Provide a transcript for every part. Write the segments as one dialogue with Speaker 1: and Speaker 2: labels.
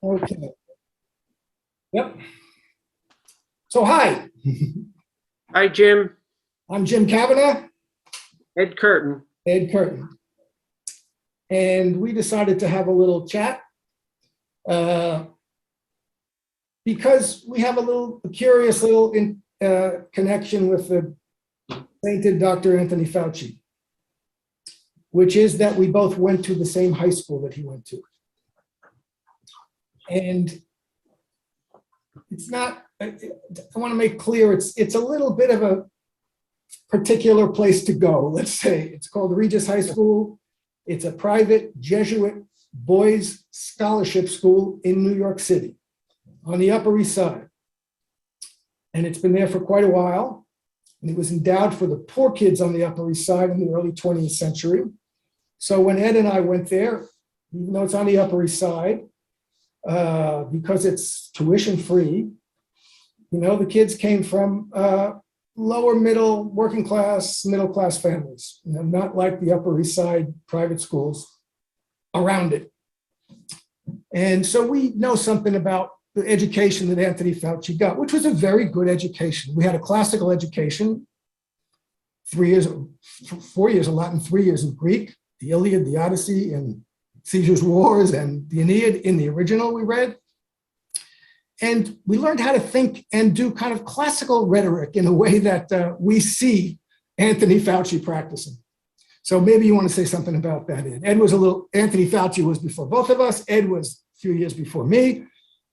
Speaker 1: Okay. Yep. So hi,
Speaker 2: Hi, Jim.
Speaker 1: I'm Jim Kavanagh,
Speaker 2: Ed Curtin.
Speaker 1: Ed Curtin. And we decided to have a little chat because we have a curious little connection with the sainted Dr. Anthony Fauci, which is that we both went to the same high school that he went to. And it's not, I want to make clear, it's a little bit of a particular place to go, let's say. It's called Regis High School. It's a private Jesuit boys scholarship school in New York City on the Upper East Side. And it's been there for quite a while. And it was endowed for the poor kids on the Upper East Side in the early 20th century. So when Ed and I went there, even though it's on the Upper East Side, because it's tuition free, you know, the kids came from lower middle, working class, middle class families, you know, not like the Upper East Side private schools around it. And so we know something about the education that Anthony Fauci got, which was a very good education. We had a classical education, 4 years of Latin, 3 years of Greek, the Iliad, the Odyssey, and Caesar's Wars, and the Aeneid in the original we read. And we learned how to think and do kind of classical rhetoric in a way that we see Anthony Fauci practicing. So maybe you want to say something about that, Ed. Anthony Fauci was before both of us. Ed was a few years before me.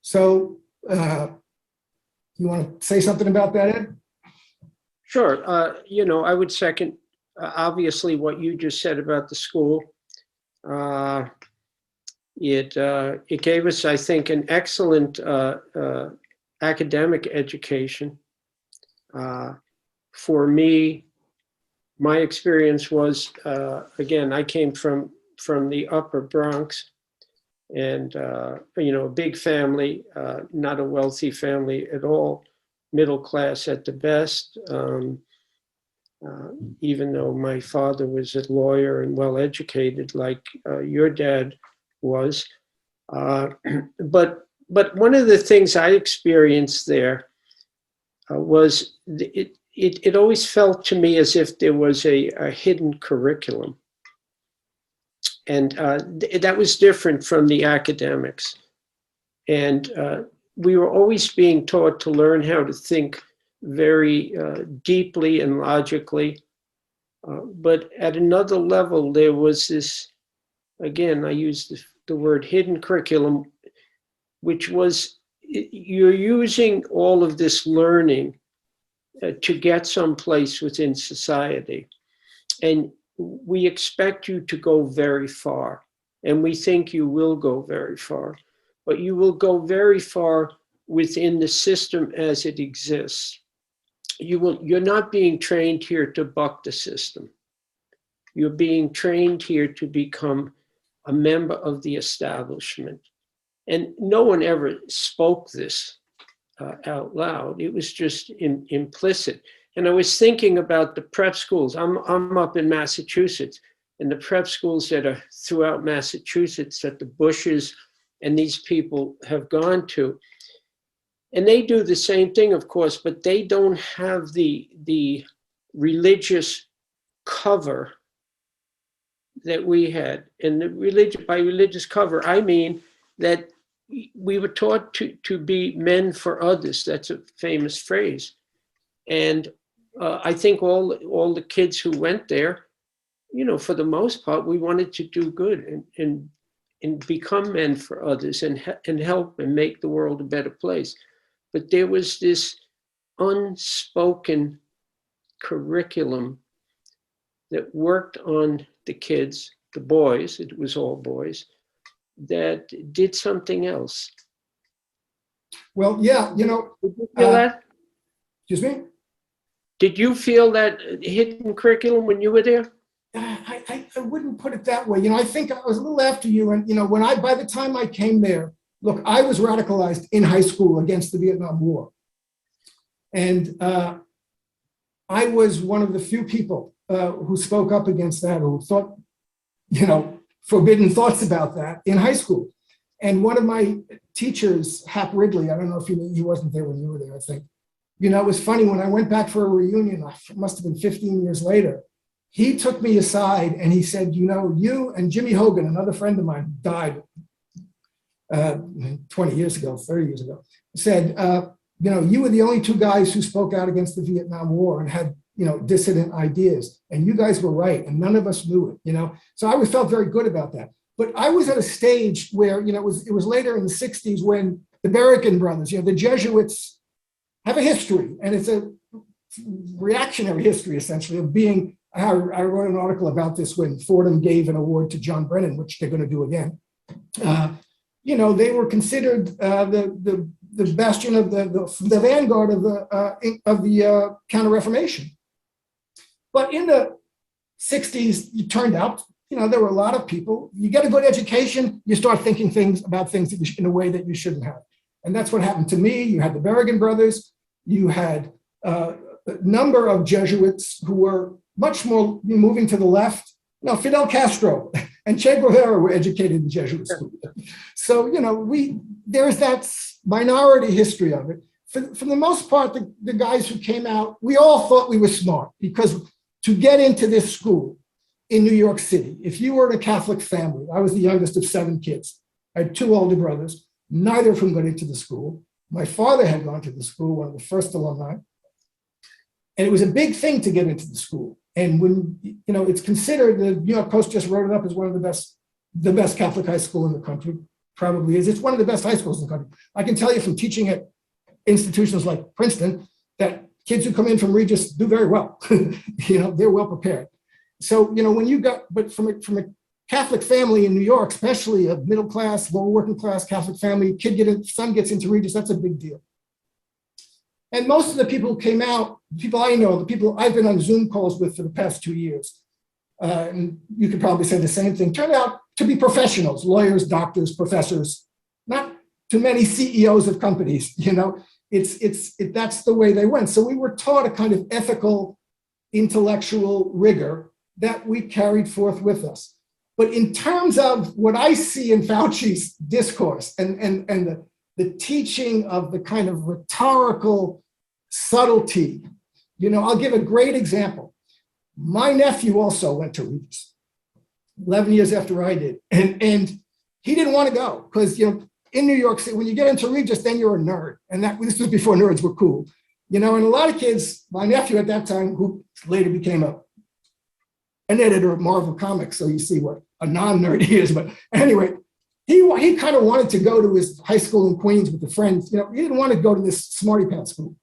Speaker 1: So you want to say something about that, Ed?
Speaker 2: Sure. You know, I would second, obviously, what you just said about the school. It gave us, I think, an excellent academic education. For me, my experience was, again, I came from the Upper Bronx, and you know, a big family, not a wealthy family at all, middle class at the best. Even though my father was a lawyer and well educated, like your dad was, but one of the things I experienced there was it always felt to me as if there was a hidden curriculum, and that was different from the academics, and we were always being taught to learn how to think very deeply and logically, but at another level there was this, again, I use the word hidden curriculum, which was you're using all of this learning to get someplace within society. And we expect you to go very far. And we think you will go very far. But you will go very far within the system as it exists. You're not being trained here to buck the system. You're being trained here to become a member of the establishment. And no one ever spoke this out loud. It was just implicit. And I was thinking about the prep schools. I'm up in Massachusetts, and the prep schools that are throughout Massachusetts that the Bushes and these people have gone to. And they do the same thing, of course, but they don't have the religious cover that we had. And by religious cover, I mean that we were taught to be men for others. That's a famous phrase. And I think all the kids who went there, you know, for the most part, we wanted to do good and become men for others and help and make the world a better place. But there was this unspoken curriculum that worked on the kids, the boys, it was all boys, that did something else.
Speaker 1: Well, yeah, you know.
Speaker 2: Did you feel that?
Speaker 1: Excuse me?
Speaker 2: Did you feel that hidden curriculum when you were there?
Speaker 1: I wouldn't put it that way. You know, I think I was a little after you. And, you know, by the time I came there, look, I was radicalized in high school against the Vietnam War. And I was one of the few people who spoke up against that, who thought, you know, forbidden thoughts about that in high school. And one of my teachers, Hap Ridley, I don't know if he wasn't there when you were there, I think. It was funny, when I went back for a reunion, it must have been 15 years later, he took me aside and he said, you and Jimmy Hogan, another friend of mine, died 20 years ago, 30 years ago, said, you were the only two guys who spoke out against the Vietnam War and had, dissident ideas. And you guys were right. And none of us knew it, So I always felt very good about that. But I was at a stage where, it was later in the 60s when the Berrigan brothers, the Jesuits have a history, and it's a reactionary history, essentially, of being, I wrote an article about this when Fordham gave an award to John Brennan, which they're going to do again. They were considered the bastion of the vanguard of the Counter-Reformation. But in the 60s, it turned out, there were a lot of people. You get a good education, you start thinking about things in a way that you shouldn't have. And that's what happened to me. You had the Berrigan brothers. You had a number of Jesuits who were much more moving to the left. Fidel Castro and Che Guevara were educated in Jesuit school. So, there's that minority history of it. For the most part, the guys who came out, we all thought we were smart, because to get into this school in New York City, if you were in a Catholic family, I was the youngest of 7 kids. I had 2 older brothers, neither of whom got into the school. My father had gone to the school, one of the first alumni. And it was a big thing to get into the school. And when, it's considered, the New York Post just wrote it up as one of the best Catholic high school in the country, probably is. It's one of the best high schools in the country. I can tell you from teaching at institutions like Princeton that kids who come in from Regis do very well. They're well prepared. So, when you got, but from a Catholic family in New York, especially a middle class, lower working class Catholic family, son gets into Regis, that's a big deal. And most of the people who came out, people I know, the people I've been on Zoom calls with for the past 2 years, and you could probably say the same thing, turned out to be professionals, lawyers, doctors, professors, not too many CEOs of companies, that's the way they went. So we were taught a kind of ethical, intellectual rigor that we carried forth with us. But in terms of what I see in Fauci's discourse and the teaching of the kind of rhetorical subtlety, I'll give a great example. My nephew also went to Regis 11 years after I did. And he didn't want to go because, in New York City, when you get into Regis, then you're a nerd. And this was before nerds were cool. And a lot of kids, my nephew at that time, who later became an editor of Marvel Comics, so you see what a non-nerd he is. But anyway, he kind of wanted to go to his high school in Queens with the friends. He didn't want to go to this smarty pants school.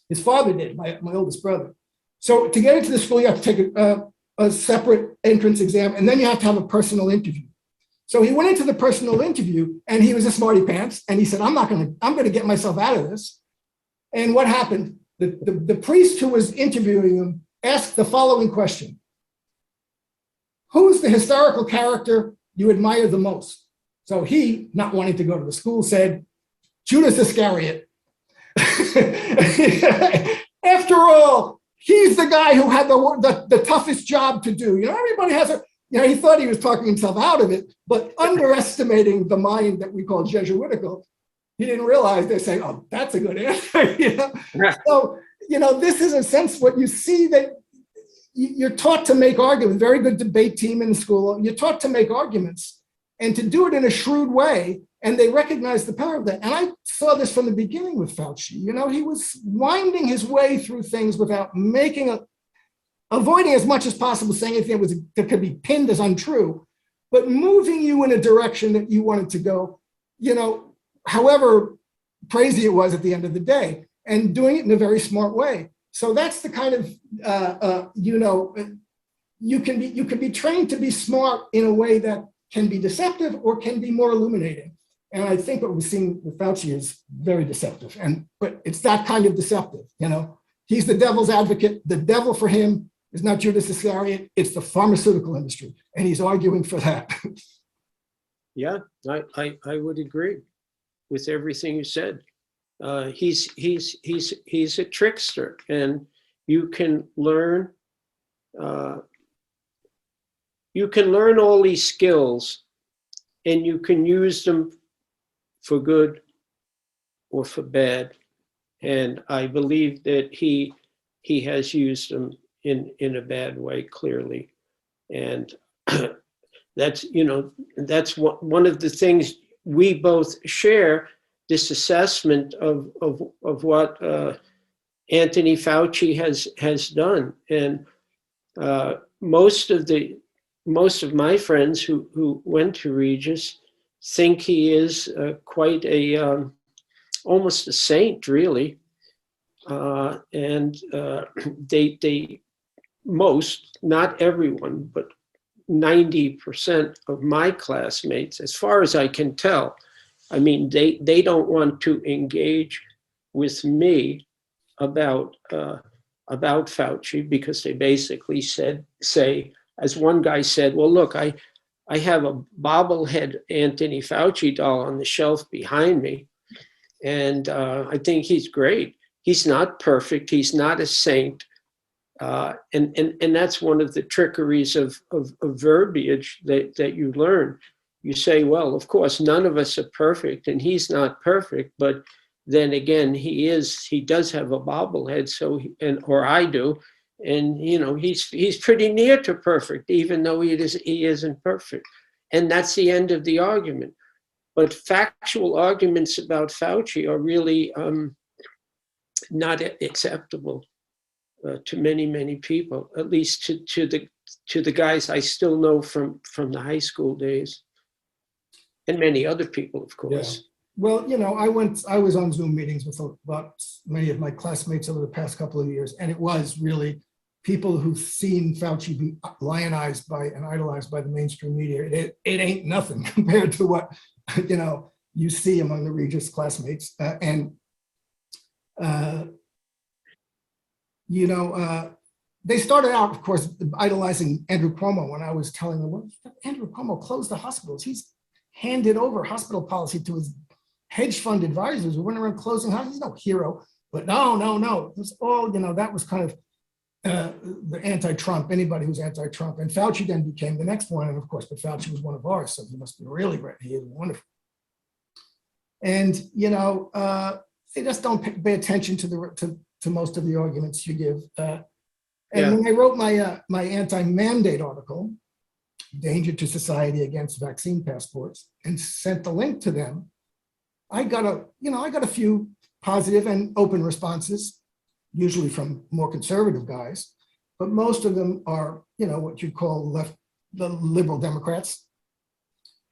Speaker 1: His father did, my oldest brother. So to get into the school, you have to take a separate entrance exam, and then you have to have a personal interview. So he went into the personal interview, and he was a smarty pants, and he said, I'm going to get myself out of this. And what happened? The priest who was interviewing him asked the following question: who's the historical character you admire the most? So he, not wanting to go to the school, said, Judas Iscariot. After all, he's the guy who had the toughest job to do. Everybody has he thought he was talking himself out of it, but underestimating the mind that we call Jesuitical, he didn't realize they're saying, oh, that's a good answer. So, this is a sense what you see, that you're taught to make arguments, very good debate team in school. You're taught to make arguments and to do it in a shrewd way. And they recognize the power of that. And I saw this from the beginning with Fauci. He was winding his way through things without avoiding as much as possible saying anything that could be pinned as untrue, but moving you in a direction that you wanted to go, however crazy it was at the end of the day, and doing it in a very smart way. So that's the kind of, you can be trained to be smart in a way that can be deceptive or can be more illuminating. And I think what we're seeing with Fauci is very deceptive. But it's that kind of deceptive, He's the devil's advocate. The devil for him is not Judas Iscariot, it's the pharmaceutical industry. And he's arguing for that.
Speaker 2: Yeah, I would agree with everything you said. He's a trickster, and you can learn all these skills and you can use them for good or for bad. And I believe that he has used them in a bad way, clearly. And that's one of the things we both share, this assessment of what Anthony Fauci has done. And most of my friends who went to Regis think he is quite a almost a saint, really. And they most, not everyone, but 90% of my classmates, as far as I can tell, I mean, they don't want to engage with me about Fauci, because they basically say, as one guy said, well, look, I have a bobblehead Anthony Fauci doll on the shelf behind me, and I think he's great. He's not perfect. He's not a saint. And that's one of the trickeries of verbiage that you learn. You say, well, of course, none of us are perfect, and he's not perfect, but then again, he does have a bobblehead, or I do, and he's pretty near to perfect, even though he isn't perfect. And that's the end of the argument. But factual arguments about Fauci are really not acceptable to many people, at least to the guys I still know from the high school days, and many other people, of course.
Speaker 1: Yeah. Well, I was on Zoom meetings with about many of my classmates over the past couple of years, and it was really people who've seen Fauci be lionized by and idolized by the mainstream media. It ain't nothing compared to what you see among the Regis classmates, they started out, of course, idolizing Andrew Cuomo when I was telling them, well, Andrew Cuomo closed the hospitals. He's handed over hospital policy to his hedge fund advisors who went around closing hospitals. He's no hero. But no. It was all, that was kind of the anti-Trump, anybody who's anti-Trump. And Fauci then became the next one. And of course, but Fauci was one of ours, so he must be really great. He is wonderful. And, they just don't pay attention to most of the arguments you give. When I wrote my anti-mandate article, Danger to Society Against Vaccine Passports, and sent the link to them, I got a few positive and open responses, usually from more conservative guys, but most of them are, what you'd call the liberal Democrats.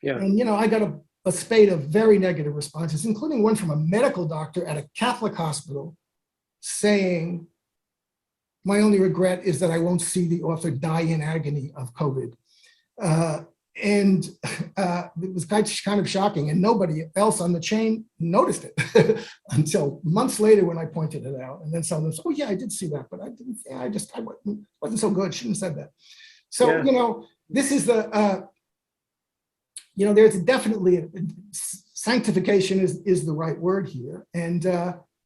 Speaker 1: Yeah. And, I got a spate of very negative responses, including one from a medical doctor at a Catholic hospital saying, my only regret is that I won't see the author die in agony of COVID. And it was kind of shocking, and nobody else on the chain noticed it until months later when I pointed it out. And then someone said, oh yeah, I did see that, but I didn't, I wasn't so good, shouldn't have said that. So, this is there's definitely sanctification is the right word here. And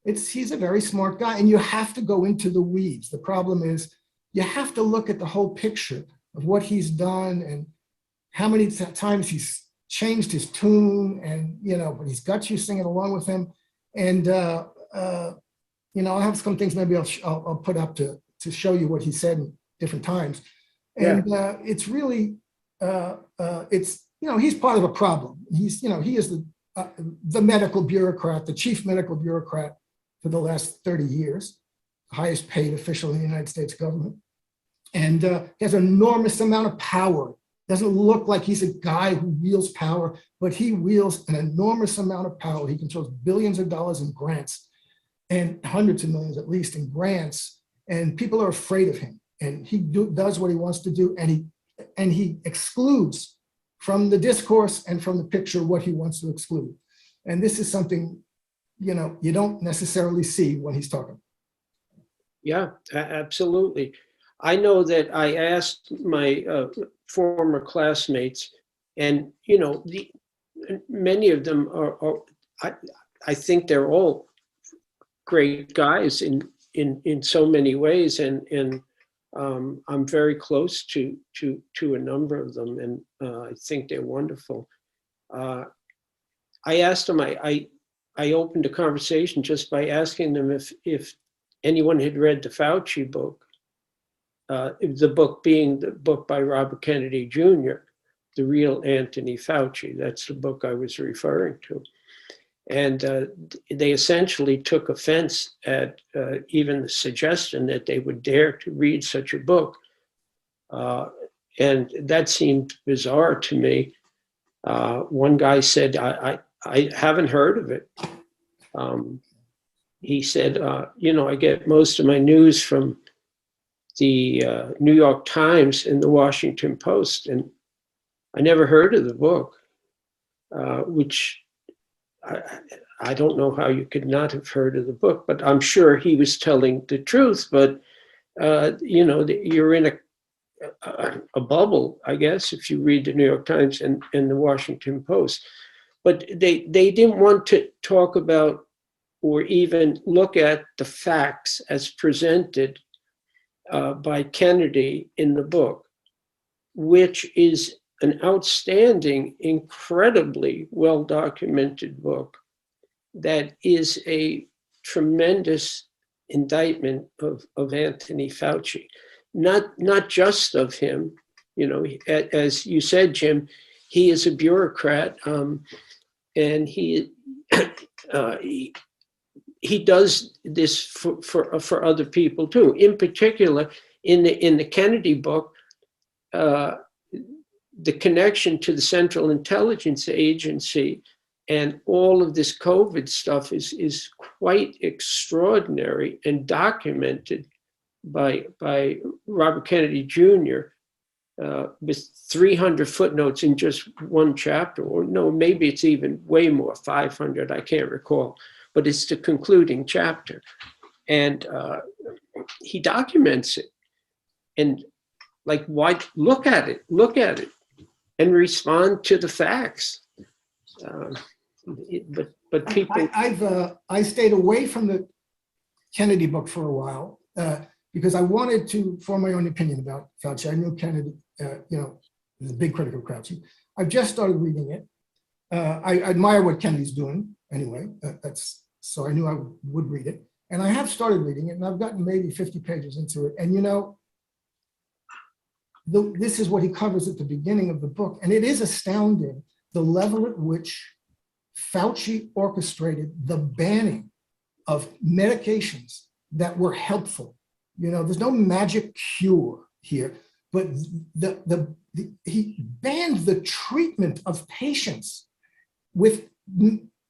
Speaker 1: he's a very smart guy, and you have to go into the weeds. The problem is you have to look at the whole picture of what he's done and how many times he's changed his tune, and but he's got you singing along with him. And I have some things maybe I'll put up to show you what he said in different times. And it's really he's part of a problem. He is the medical bureaucrat, the chief medical bureaucrat for the last 30 years, highest paid official in the United States government. And he has an enormous amount of power. Doesn't look like he's a guy who wields power, but he wields an enormous amount of power. He controls billions of dollars in grants, and hundreds of millions at least in grants. And people are afraid of him. And he does what he wants to do, and he excludes from the discourse and from the picture what he wants to exclude. And this is something you don't necessarily see when he's talking.
Speaker 2: Yeah, absolutely. I know that I asked my former classmates, and many of them are I think they're all great guys in so many ways, and I'm very close to a number of them, and I think they're wonderful. I asked them, I opened a conversation just by asking them if anyone had read the Fauci book, the book being the book by Robert Kennedy Jr., The Real Anthony Fauci. That's the book I was referring to. And they essentially took offense at even the suggestion that they would dare to read such a book. And that seemed bizarre to me. One guy said, I haven't heard of it. He said, I get most of my news from the New York Times and the Washington Post, and I never heard of the book, which I don't know how you could not have heard of the book, but I'm sure he was telling the truth. But, you're in a bubble, I guess, if you read the New York Times and the Washington Post. But they didn't want to talk about or even look at the facts as presented by Kennedy in the book, which is an outstanding, incredibly well-documented book that is a tremendous indictment of Anthony Fauci. Not just of him, as you said, Jim, he is a bureaucrat, and he does this for other people too. In particular, in the Kennedy book, the connection to the Central Intelligence Agency and all of this COVID stuff is quite extraordinary and documented by Robert Kennedy Jr. With 300 footnotes in just one chapter, or no, maybe it's even way more, 500, I can't recall, but it's the concluding chapter. And he documents it. And like, why look at it and respond to the facts. But people.
Speaker 1: I stayed away from the Kennedy book for a while because I wanted to form my own opinion about Fauci. I knew Kennedy, was a big critic of Fauci. I've just started reading it. I admire what Kennedy's doing anyway. So I knew I would read it. And I have started reading it, and I've gotten maybe 50 pages into it. And this is what he covers at the beginning of the book. And it is astounding the level at which Fauci orchestrated the banning of medications that were helpful. There's no magic cure here, but he banned the treatment of patients with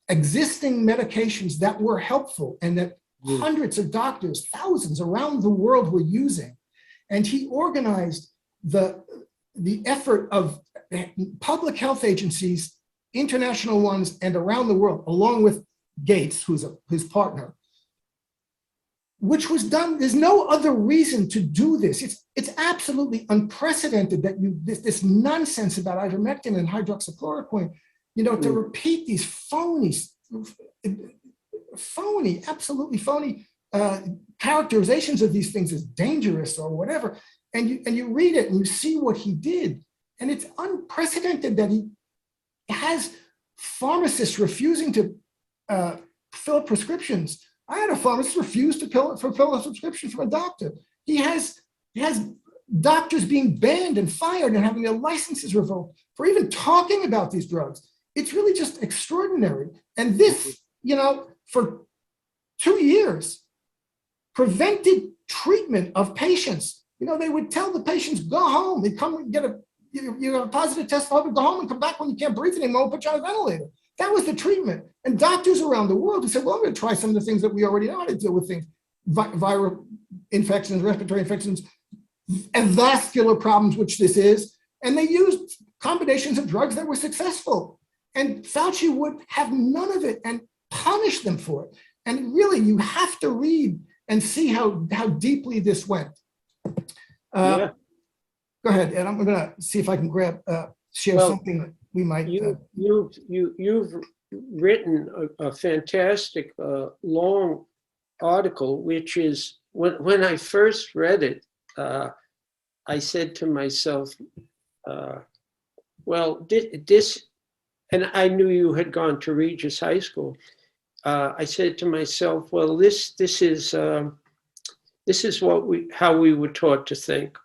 Speaker 1: existing medications that were helpful and that hundreds of doctors, thousands around the world were using. And he organized the effort of public health agencies, international ones, and around the world, along with Gates, who's his partner, which was done. There's no other reason to do this. It's absolutely unprecedented that this nonsense about ivermectin and hydroxychloroquine, to repeat these absolutely phony characterizations of these things as dangerous or whatever. And you read it and you see what he did. And it's unprecedented that he has pharmacists refusing to fill prescriptions. I had a pharmacist refuse to fulfill a prescription from a doctor. He has doctors being banned and fired and having their licenses revoked for even talking about these drugs. It's really just extraordinary. And this, for 2 years, prevented treatment of patients. They would tell the patients, go home. They'd come and get a positive test, go home and come back when you can't breathe anymore, we'll put you on a ventilator. That was the treatment. And doctors around the world who said, well, I'm going to try some of the things that we already know how to deal with things, viral infections, respiratory infections, and vascular problems, which this is. And they used combinations of drugs that were successful. And Fauci would have none of it and punish them for it. And really, you have to read and see how deeply this went.
Speaker 2: Yeah.
Speaker 1: Go ahead, Ed. I'm going to see if I can share something that we might.
Speaker 2: You've written a fantastic long article, which is when I first read it, I said to myself, well, this and I knew you had gone to Regis High School. I said to myself, well, this is how we were taught to think.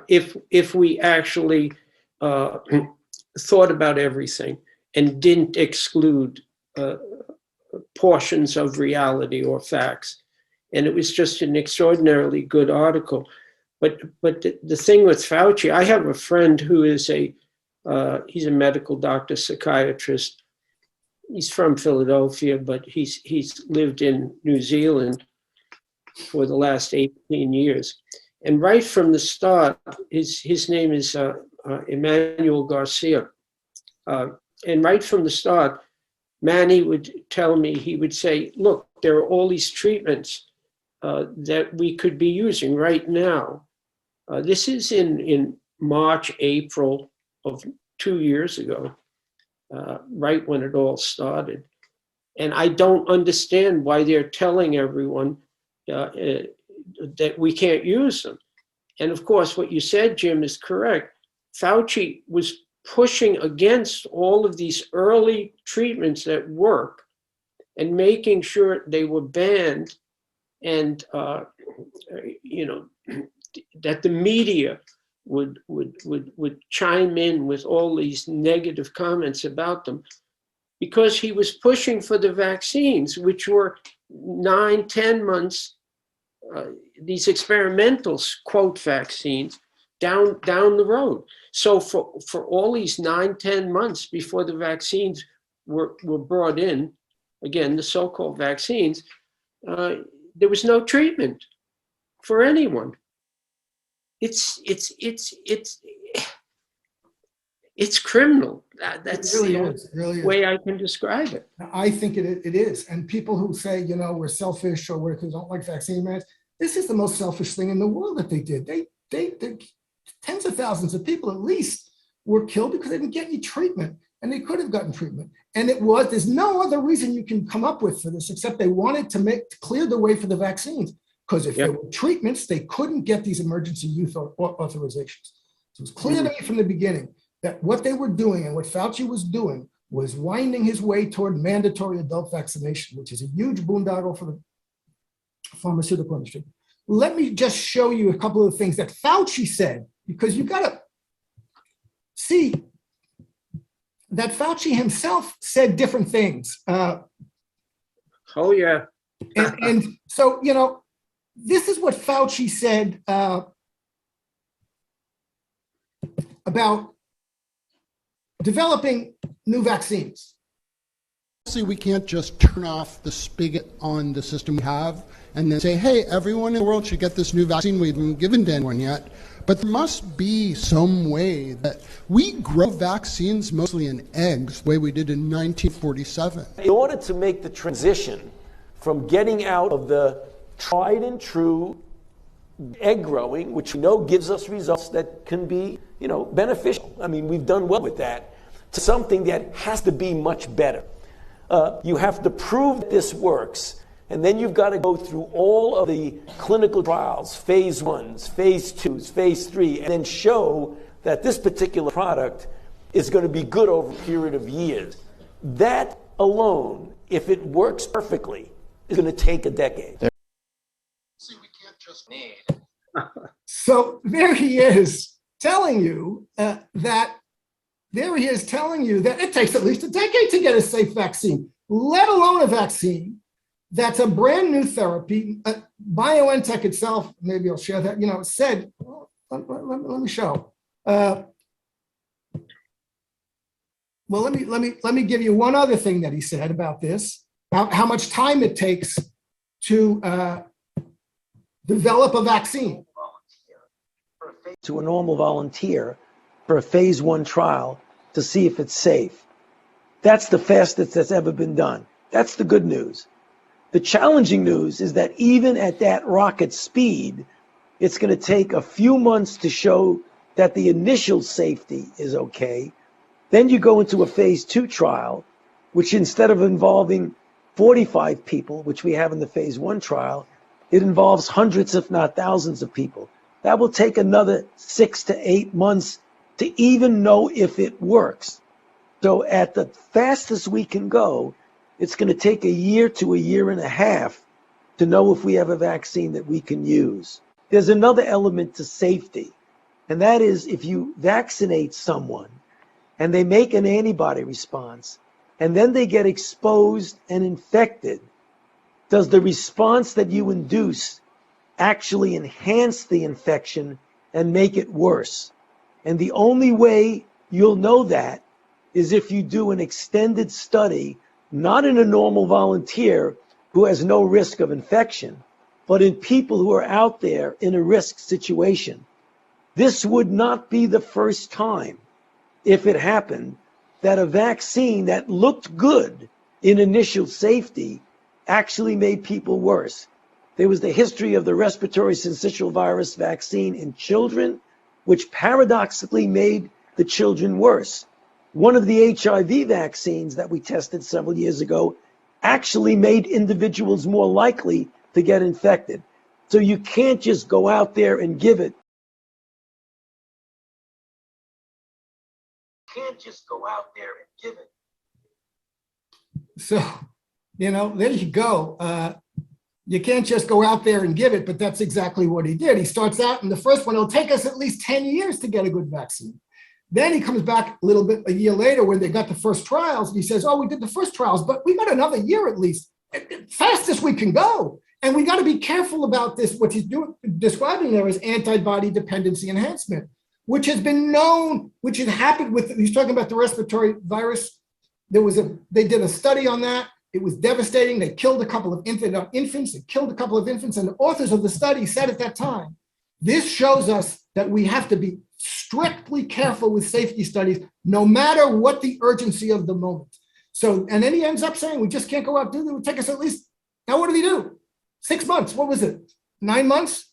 Speaker 2: If we actually thought about everything and didn't exclude portions of reality or facts. And it was just an extraordinarily good article. But the thing with Fauci, I have a friend who is he's a medical doctor, psychiatrist. He's from Philadelphia, but he's lived in New Zealand for the last 18 years. And right from the start, his name is Emmanuel Garcia. And right from the start, Manny would tell me, he would say, look, there are all these treatments that we could be using right now. This is in March, April of 2 years ago, right when it all started. And I don't understand why they're telling everyone that we can't use them. And of course, what you said, Jim, is correct. Fauci was pushing against all of these early treatments that work and making sure they were banned, and that the media would chime in with all these negative comments about them, because he was pushing for the vaccines, which were 9-10 months, these experimental quote vaccines down the road. So for all these 9-10 months before the vaccines were brought in, again, the so-called vaccines, there was no treatment for anyone. It's criminal. That's
Speaker 1: It really
Speaker 2: the
Speaker 1: is. It really
Speaker 2: way
Speaker 1: is.
Speaker 2: I can describe it.
Speaker 1: I think it is. And people who say, we're selfish or we don't like vaccine mandates, this is the most selfish thing in the world that they did. They tens of thousands of people at least were killed because they didn't get any treatment, and they could have gotten treatment. And there's no other reason you can come up with for this except they wanted to clear the way for the vaccines, because if there were treatments, they couldn't get these emergency use authorizations. So it was clear to me from the beginning that what they were doing and what Fauci was doing was winding his way toward mandatory adult vaccination, which is a huge boondoggle for the pharmaceutical industry. Let me just show you a couple of things that Fauci said, because you got to see that Fauci himself said different things.
Speaker 2: Oh, yeah.
Speaker 1: And so, this is what Fauci said about developing new vaccines.
Speaker 3: See, we can't just turn off the spigot on the system we have and then say, hey, everyone in the world should get this new vaccine. We haven't given to anyone yet. But there must be some way that we grow vaccines mostly in eggs, the way we did in 1947.
Speaker 4: In order to make the transition from getting out of the tried and true egg growing, which we know gives us results that can be, beneficial. I mean, we've done well with that, to something that has to be much better. You have to prove that this works, and then you've got to go through all of the clinical trials, phase 1s, phase 2s, phase 3, and then show that this particular product is going to be good over a period of years. That alone, if it works perfectly, is going to take a decade.
Speaker 3: See, we can't just
Speaker 5: need.
Speaker 1: So there he is telling you that it takes at least a decade to get a safe vaccine, let alone a vaccine that's a brand new therapy. BioNTech itself, maybe I'll share that, said, let me show. Well, let me give you one other thing that he said about this, how much time it takes to develop a vaccine.
Speaker 4: To a normal volunteer for a phase 1 trial to see if it's safe. That's the fastest that's ever been done. That's the good news. The challenging news is that even at that rocket speed, it's going to take a few months to show that the initial safety is okay. Then you go into a phase 2 trial, which instead of involving 45 people, which we have in the phase 1 trial, it involves hundreds, if not thousands of people. That will take another 6 to 8 months to even know if it works. So at the fastest we can go, it's going to take a year to a year and a half to know if we have a vaccine that we can use. There's another element to safety, and that is if you vaccinate someone and they make an antibody response and then they get exposed and infected, does the response that you induce actually enhance the infection and make it worse? And the only way you'll know that is if you do an extended study, not in a normal volunteer who has no risk of infection, but in people who are out there in a risk situation. This would not be the first time, if it happened, that a vaccine that looked good in initial safety actually made people worse. There was the history of the respiratory syncytial virus vaccine in children, which paradoxically made the children worse. One of the HIV vaccines that we tested several years ago actually made individuals more likely to get infected. So you can't just go out there and give it.
Speaker 1: So, there you go. You can't just go out there and give it, but that's exactly what he did. He starts out, and the first one, it'll take us at least 10 years to get a good vaccine. Then he comes back a year later when they got the first trials, and he says, oh, we did the first trials, but we got another year at least, fastest we can go. And we got to be careful about this. What he's describing there is antibody dependency enhancement, which has been known, which had happened with, he's talking about the respiratory virus. They did a study on that. It was devastating. They killed a couple of infants. It killed a couple of infants. And the authors of the study said at that time, this shows us that we have to be strictly careful with safety studies, no matter what the urgency of the moment. So, and then he ends up saying, we just can't go out, it would take us at least, now what did he do? 6 months, what was it? 9 months?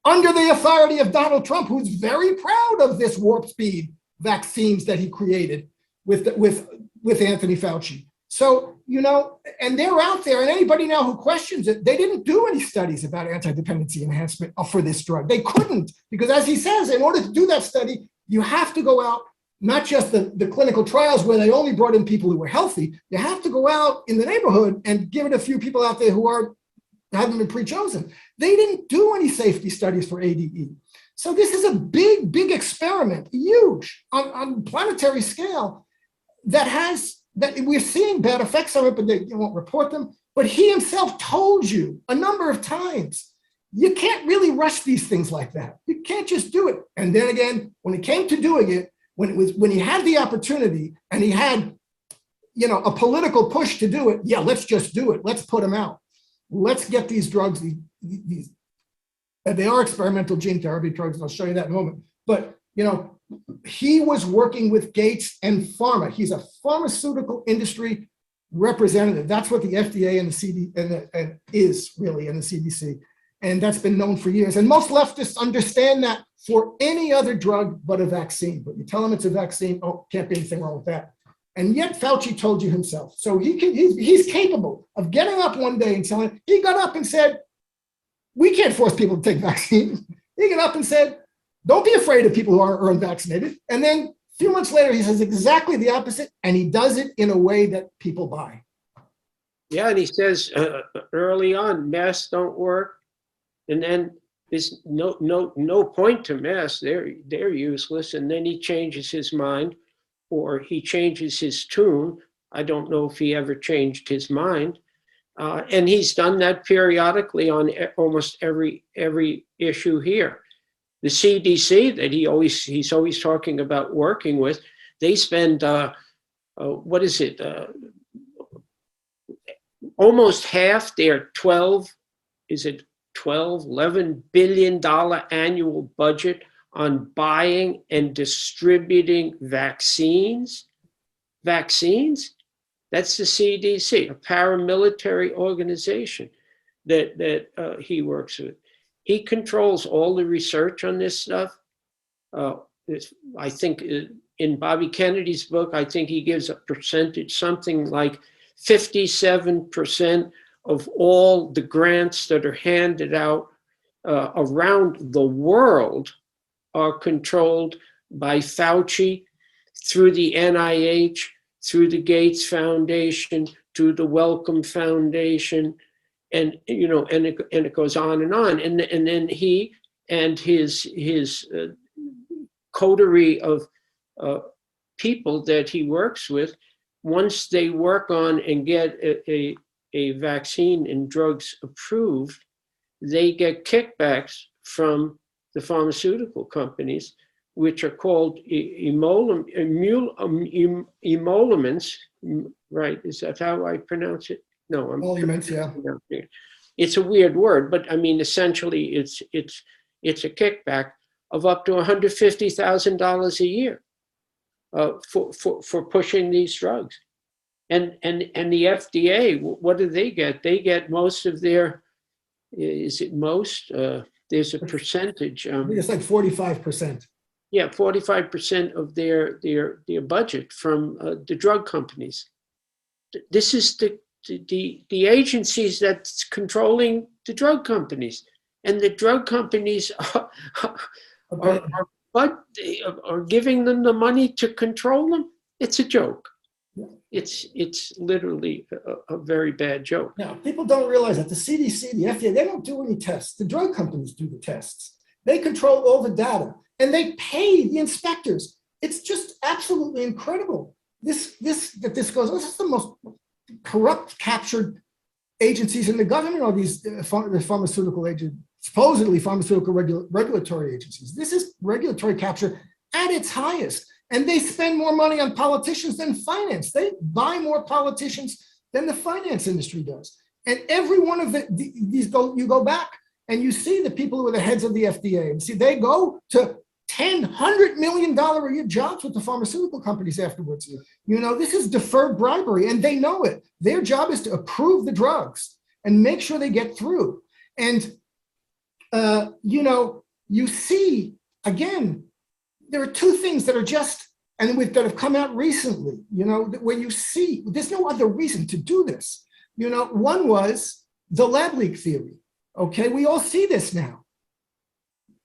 Speaker 1: Under the authority of Donald Trump, who's very proud of this warp speed vaccines that he created with Anthony Fauci. So, and they're out there, and anybody now who questions it, they didn't do any studies about anti-dependency enhancement for this drug. They couldn't, because as he says, in order to do that study, you have to go out, not just the clinical trials where they only brought in people who were healthy. You have to go out in the neighborhood and give it a few people out there who haven't been pre-chosen. They didn't do any safety studies for ADE. So this is a big, big experiment, huge, on planetary scale, that we're seeing bad effects of it, but they won't report them. But he himself told you a number of times, you can't really rush these things like that. You can't just do it. And then again, when it came to doing it, when he had the opportunity and he had, a political push to do it, yeah, let's just do it. Let's put them out. Let's get these drugs. They are experimental gene therapy drugs, and I'll show you that in a moment. But he was working with Gates and pharma. He's a pharmaceutical industry representative. That's what the FDA and the CD and is really in the CDC. And that's been known for years. And most leftists understand that for any other drug but a vaccine. But you tell them it's a vaccine, oh, can't be anything wrong with that. And yet Fauci told you himself. So he's capable of getting up one day and telling, he got up and said, we can't force people to take vaccines. He got up and said, don't be afraid of people who are unvaccinated. And then a few months later, he says exactly the opposite, and he does it in a way that people buy.
Speaker 2: Yeah, and he says early on, masks don't work, and then there's no point to masks. They're useless. And then he changes his mind, or he changes his tune. I don't know if he ever changed his mind, and he's done that periodically on almost every issue here. The CDC that he's always talking about working with, they spend almost half their 11 billion annual budget on buying and distributing vaccines. Vaccines? That's the CDC, a paramilitary organization that he works with. He controls all the research on this stuff. I think in Bobby Kennedy's book, I think he gives a percentage, something like 57% of all the grants that are handed out around the world are controlled by Fauci through the NIH, through the Gates Foundation, to the Wellcome Foundation, and it goes on. And then he and his coterie of people that he works with, once they work on and get a vaccine and drugs approved, they get kickbacks from the pharmaceutical companies, which are called emoluments, right? Is that how I pronounce it? No,
Speaker 1: Emoluments, yeah.
Speaker 2: It's a weird word, but I mean, essentially, it's a kickback of up to $150,000 a year for pushing these drugs. And the FDA, what do they get? They get most of their, is it most? There's a percentage.
Speaker 1: I think it's like 45%.
Speaker 2: Yeah, 45% of their budget from the drug companies. This is the agencies that's controlling the drug companies, and the drug companies are giving them the money to control them. It's a joke. It's literally a very bad joke.
Speaker 1: Now, people don't realize that the CDC, the FDA, they don't do any tests. The drug companies do the tests. They control all the data, and they pay the inspectors. It's just absolutely incredible. This goes. This is the most corrupt, captured agencies in the government. Are these the pharmaceutical agents, supposedly pharmaceutical regulatory agencies? This is regulatory capture at its highest. And they spend more money on politicians than finance. They buy more politicians than the finance industry does. And every one of these you go back and you see the people who are the heads of the FDA, and see they go to $100 million a year jobs with the pharmaceutical companies afterwards. This is deferred bribery, and they know it. Their job is to approve the drugs and make sure they get through. And you see again. There are two things that are that have come out recently, where you see there's no other reason to do this. One was the lab leak theory. Okay, we all see this now.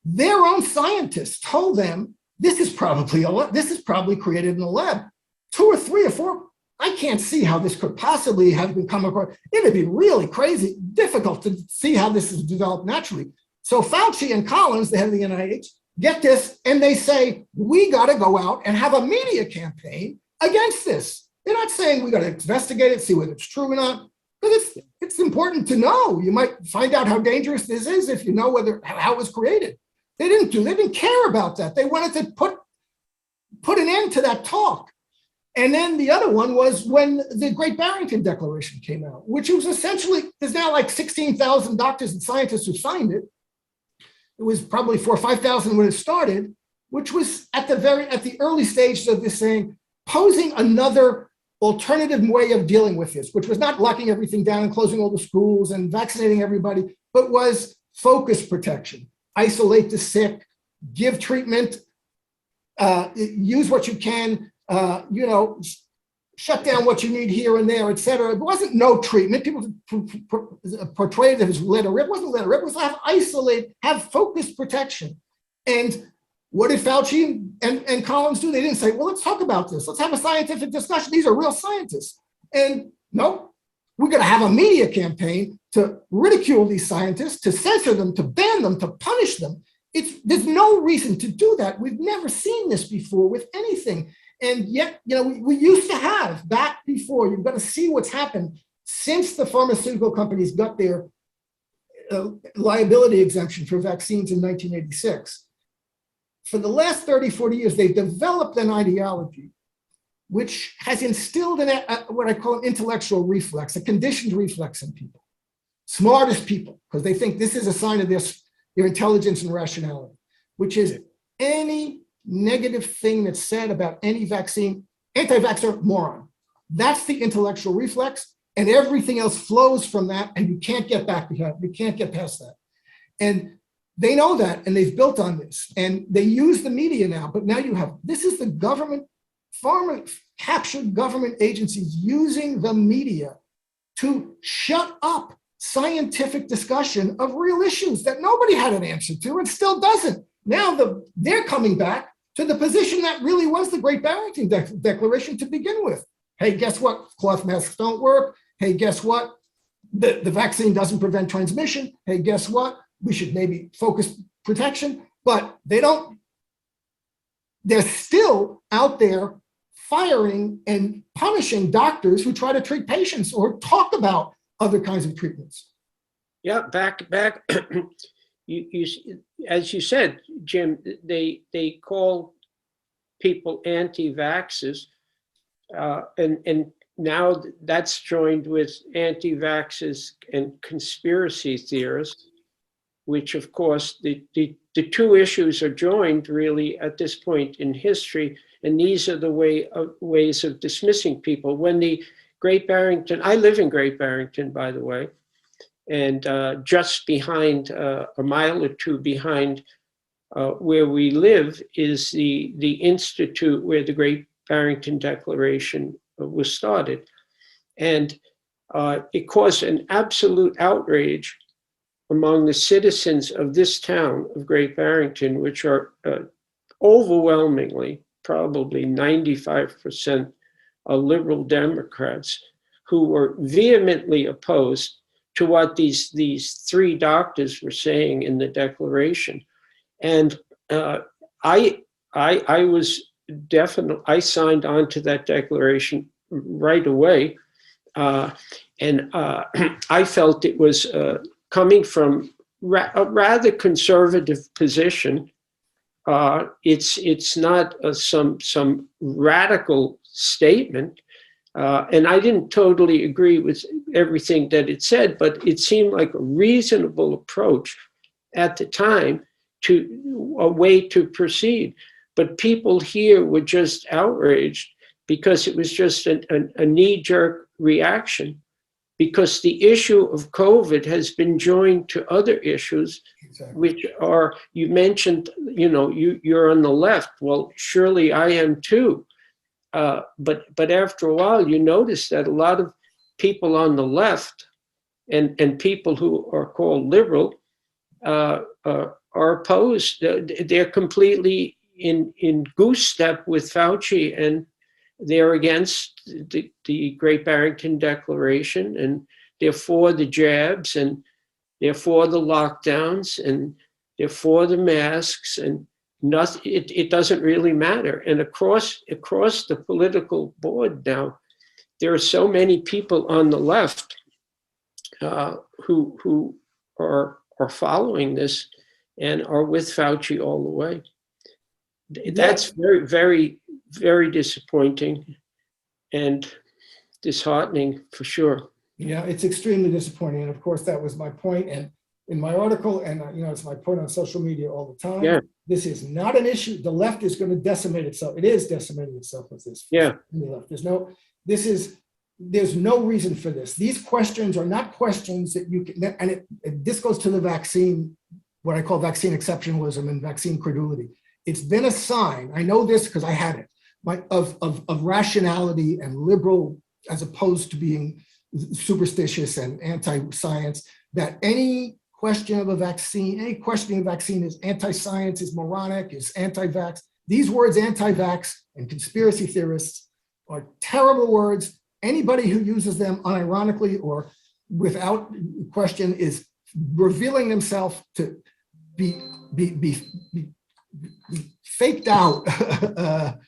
Speaker 1: Their own scientists told them this is probably created in a lab. 2 or 3 or 4. I can't see how this could possibly have come across. It'd be really crazy, difficult to see how this is developed naturally. So Fauci and Collins, the head of the NIH, get this, and they say, we got to go out and have a media campaign against this. They're not saying we got to investigate it, see whether it's true or not, because it's important to know. You might find out how dangerous this is if you know how it was created. They didn't care about that. They wanted to put an end to that talk. And then the other one was when the Great Barrington Declaration came out, which was essentially, there's now like 16,000 doctors and scientists who signed it. It was probably 4,000 or 5,000 when it started, which was at the early stages of this saying, posing another alternative way of dealing with this, which was not locking everything down and closing all the schools and vaccinating everybody, but was focus protection, isolate the sick, give treatment, use what you can, shut down what you need here and there, et cetera. It wasn't no treatment. People portrayed it as let her rip. It wasn't let her rip. It was have focus protection. And what did Fauci and Collins do? They didn't say, well, let's talk about this. Let's have a scientific discussion. These are real scientists. And no, we're going to have a media campaign to ridicule these scientists, to censor them, to ban them, to punish them. There's no reason to do that. We've never seen this before with anything. And yet, we used to have back before. You've got to see what's happened since the pharmaceutical companies got their liability exemption for vaccines in 1986. For the last 30, 40 years, they've developed an ideology which has instilled what I call an intellectual reflex, a conditioned reflex in people, smartest people, because they think this is a sign of their intelligence and rationality, which is any negative thing that's said about any vaccine, anti-vaxxer, moron. That's the intellectual reflex, and everything else flows from that, and you can't get back behind. You can't get past that. And they know that, and they've built on this, and they use the media now, but now this is the government, captured government agencies using the media to shut up scientific discussion of real issues that nobody had an answer to and still doesn't. Now they're coming back to the position that really was the Great Barrington Declaration to begin with. Hey, guess what? Cloth masks don't work. Hey, guess what? The vaccine doesn't prevent transmission. Hey, guess what? We should maybe focus protection, but they're still out there firing and punishing doctors who try to treat patients or talk about other kinds of treatments.
Speaker 2: Yeah, back. You, as you said, Jim, they call people anti-vaxxers, and now that's joined with anti-vaxxers and conspiracy theorists, which of course the two issues are joined really at this point in history, and these are the ways of dismissing people. When the Great Barrington, I live in Great Barrington, by the way, and just behind, a mile or two behind where we live is the institute where the Great Barrington Declaration was started. And it caused an absolute outrage among the citizens of this town of Great Barrington, which are overwhelmingly, probably 95% are liberal Democrats, who were vehemently opposed to what these three doctors were saying in the Declaration. And I signed on to that declaration right away. And I felt it was coming from a rather conservative position. It's not some radical statement. And I didn't totally agree with everything that it said, but it seemed like a reasonable approach at the time to a way to proceed. But people here were just outraged because it was just a knee-jerk reaction, because the issue of COVID has been joined to other issues, exactly, which are, you mentioned, you're on the left. Well, surely I am too. But after a while, you notice that a lot of people on the left and people who are called liberal are opposed. They're completely in goose step with Fauci, and they're against the Great Barrington Declaration, and they're for the jabs, and they're for the lockdowns, and they're for the masks, and nothing. It doesn't really matter. And across the political board now, there are so many people on the left who are following this and are with Fauci all the way. That's very, very, very disappointing and disheartening for sure.
Speaker 1: Yeah, it's extremely disappointing. And of course, that was my point. And in my article, and it's my point on social media all the time.
Speaker 2: Yeah.
Speaker 1: This is not an issue. The left is going to decimate itself. It is decimating itself with this.
Speaker 2: Yeah.
Speaker 1: The left. There's no reason for this. These questions are not questions that you can, and this goes to the vaccine, what I call vaccine exceptionalism and vaccine credulity. It's been a sign, I know this because I had it, of rationality and liberal, as opposed to being superstitious and anti-science, that any question of a vaccine, any questioning of vaccine is anti-science, is moronic, is anti-vax. These words, anti-vax and conspiracy theorists, are terrible words. Anybody who uses them unironically or without question is revealing themselves to be faked out, to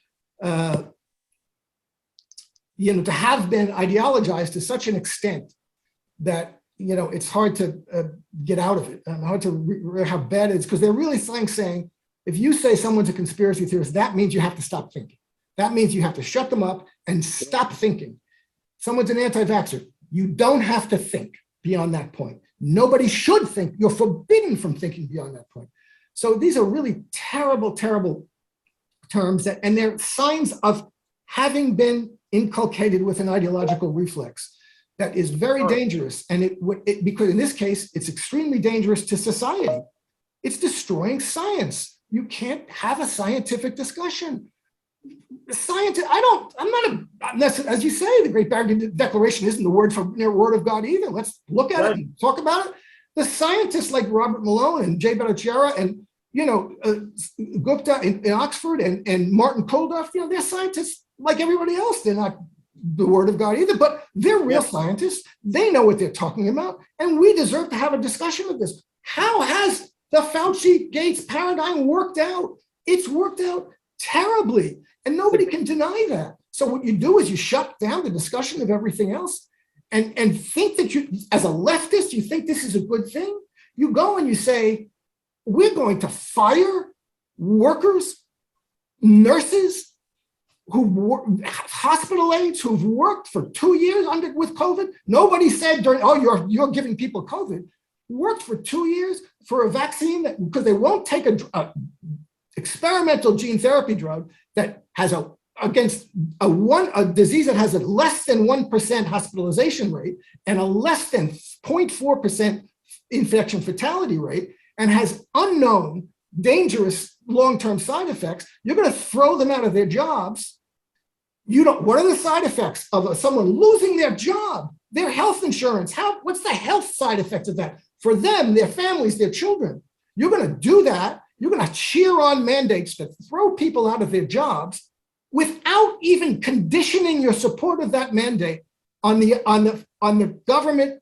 Speaker 1: have been ideologized to such an extent that it's hard to get out of it, and hard to how bad it is, because they're really saying if you say someone's a conspiracy theorist, that means you have to stop thinking. That means you have to shut them up and stop thinking. Someone's an anti-vaxxer. You don't have to think beyond that point. Nobody should think. You're forbidden from thinking beyond that point. So these are really terrible, terrible terms and they're signs of having been inculcated with an ideological reflex that is very dangerous. And because in this case, it's extremely dangerous to society. It's destroying science. You can't have a scientific discussion. Science, as you say, the Great Barrington Declaration isn't the word of God either. Let's look at it and talk about it. The scientists like Robert Malone and Jay Bhattacharya and Gupta in Oxford and Martin Kulldorff, they're scientists like everybody else. They're not the word of God either, but they're real scientists. They know what they're talking about, and we deserve to have a discussion of this. How has the Fauci Gates paradigm worked out? It's worked out terribly, and nobody can deny that. So what you do is you shut down the discussion of everything else and think that you, as a leftist, you think this is a good thing. You go and you say, we're going to fire workers, nurses, hospital aides who've worked for 2 years with COVID. Nobody said during, oh, you're giving people COVID. Worked for 2 years for a vaccine because they won't take a experimental gene therapy drug that has against a disease that has a less than 1% hospitalization rate and a less than 0.4% infection fatality rate and has unknown dangerous long-term side effects. You're going to throw them out of their jobs. What are the side effects of someone losing their job, their health insurance? What's the health side effects of that? For them, their families, their children. You're going to do that. You're going to cheer on mandates that throw people out of their jobs without even conditioning your support of that mandate on the government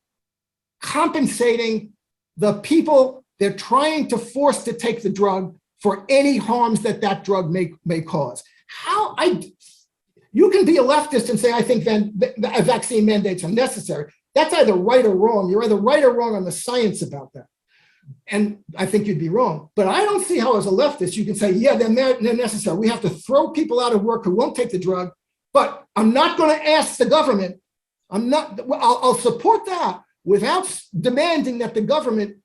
Speaker 1: compensating the people they're trying to force to take the drug for any harms that drug may cause. You can be a leftist and say, I think vaccine mandates are necessary. That's either right or wrong. You're either right or wrong on the science about that. And I think you'd be wrong. But I don't see how as a leftist, you can say, yeah, they're necessary. We have to throw people out of work who won't take the drug, but I'm not going to ask the government. I'll support that without demanding that the government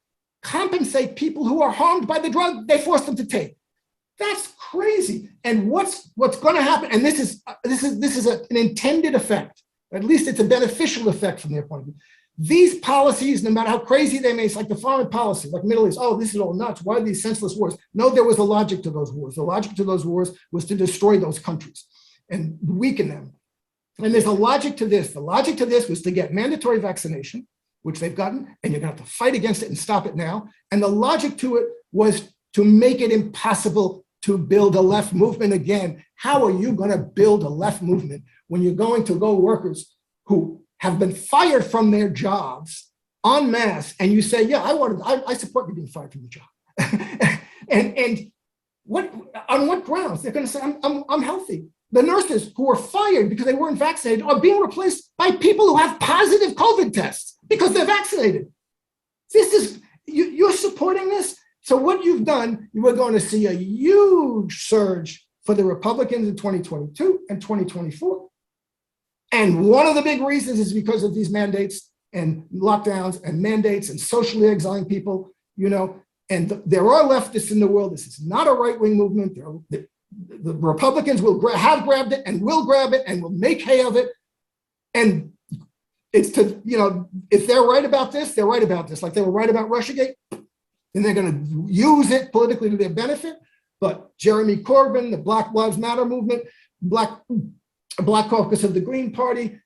Speaker 1: compensate people who are harmed by the drug they forced them to take. That's crazy. And what's going to happen? And this is an intended effect. At least it's a beneficial effect from their point of view. These policies, no matter how crazy they may, it's like the foreign policy, like Middle East. Oh, this is all nuts. Why are these senseless wars? No, there was a logic to those wars. The logic to those wars was to destroy those countries and weaken them. And there's a logic to this. The logic to this was to get mandatory vaccination, which they've gotten, and you're going to have to fight against it and stop it now. And the logic to it was to make it impossible to build a left movement again. How are you going to build a left movement when you're going to go workers who have been fired from their jobs en masse, and you say, yeah, I support you being fired from your job. and what on what grounds? They're going to say, I'm healthy. The nurses who were fired because they weren't vaccinated are being replaced by people who have positive COVID tests because they're vaccinated. You're supporting this. So what you've done, you are going to see a huge surge for the Republicans in 2022 and 2024. And one of the big reasons is because of these mandates and lockdowns and mandates and socially exiling people, and there are leftists in the world. This is not a right-wing movement. The Republicans have grabbed it and will grab it and will make hay of it. And it's if they're right about this, they're right about this. Like they were right about Russiagate, and they're going to use it politically to their benefit. But Jeremy Corbyn, the Black Lives Matter movement, Black Caucus of the Green Party,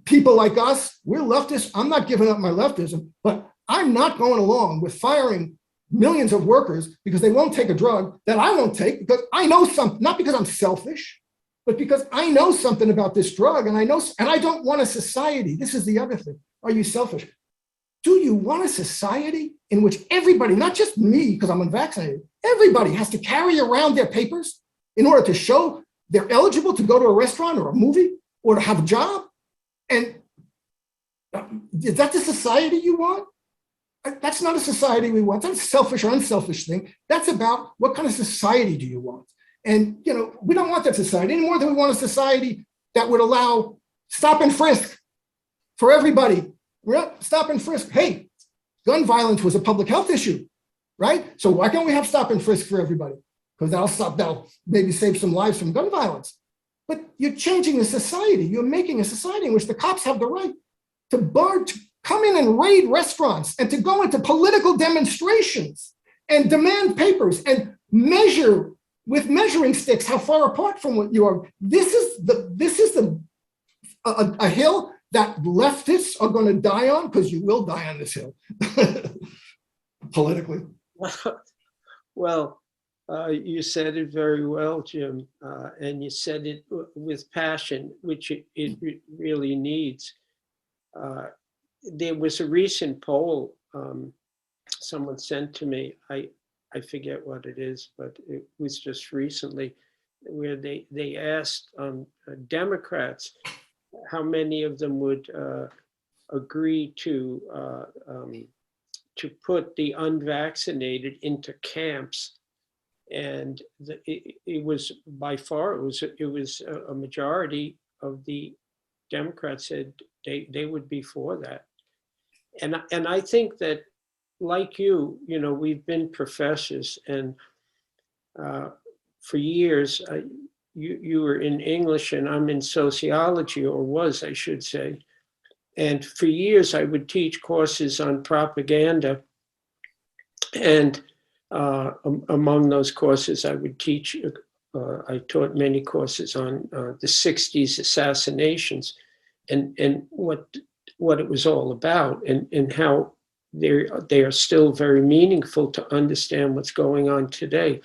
Speaker 1: people like us, we're leftists. I'm not giving up my leftism, but I'm not going along with firing millions of workers because they won't take a drug that I won't take because I know something, not because I'm selfish, but because I know something about this drug and I don't want a society. This is the other thing. Are you selfish? Do you want a society in which everybody, not just me because I'm unvaccinated, everybody has to carry around their papers in order to show they're eligible to go to a restaurant or a movie or to have a job? And is that the society you want? That's not a society we want. That's a selfish or unselfish thing. That's about what kind of society do you want? And, we don't want that society any more than we want a society that would allow stop and frisk for everybody. Stop and frisk. Hey, gun violence was a public health issue, right? So why can't we have stop and frisk for everybody? Because that'll maybe save some lives from gun violence. But you're changing the society. You're making a society in which the cops have the right to come in and raid restaurants and to go into political demonstrations and demand papers and measure with measuring sticks how far apart from what you are. This is a hill that leftists are going to die on, because you will die on this hill politically.
Speaker 2: Well, You said it very well, Jim, and you said it with passion, which it really needs. There was a recent poll someone sent to me. I forget what it is, but it was just recently, where they asked Democrats how many of them would agree to put the unvaccinated into camps. And it was by far, it was a majority of the Democrats said they would be for that. And I think that, like you know, we've been professors, and for years, you were in English and I'm in sociology, or was, I should say. And for years, I would teach courses on propaganda. And among those courses, I would teach, I taught many courses on the 60s assassinations and what it was all about, and how they are still very meaningful to understand what's going on today.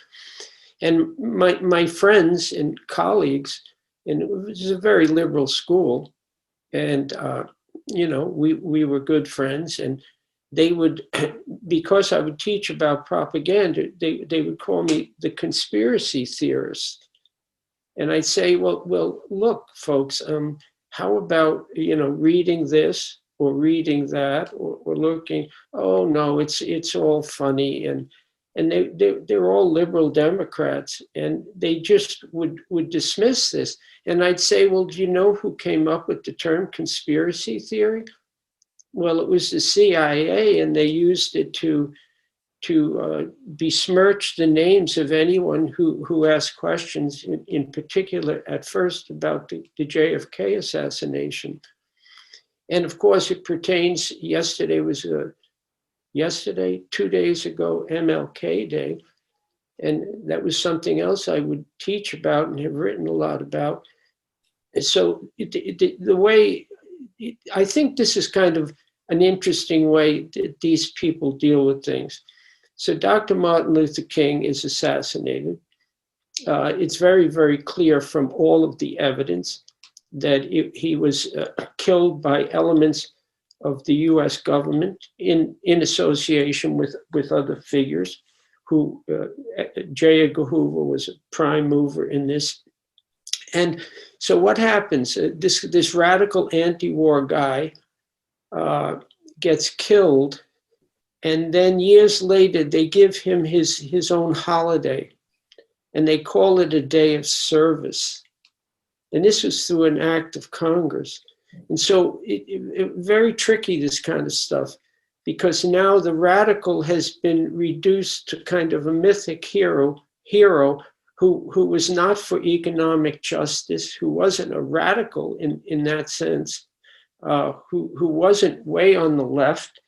Speaker 2: And my friends and colleagues, and it was a very liberal school, and you know, we were good friends, and they would, because I would teach about propaganda, they would call me the conspiracy theorist. And I'd say, well, look, folks, how about, you know, reading this or reading that, or looking, oh no, it's all funny. And they're all liberal Democrats, and they just would dismiss this. And I'd say, well, do you know who came up with the term conspiracy theory? Well, it was the CIA, and they used it to besmirch the names of anyone who asked questions, in particular at first about the JFK assassination. And of course, it pertains, yesterday, 2 days ago, MLK Day. And that was something else I would teach about and have written a lot about. And so the way, I think this is kind of an interesting way that these people deal with things. So Dr. Martin Luther King is assassinated. It's very, very clear from all of the evidence that he was killed by elements of the US government in association with other figures who, J. Edgar Hoover was a prime mover in this. And so what happens, this radical anti-war guy gets killed, and then years later, they give him his own holiday, and they call it a day of service. And this was through an act of Congress. And so it very tricky, this kind of stuff, because now the radical has been reduced to kind of a mythic hero who was not for economic justice, who wasn't a radical in that sense, who wasn't way on the left,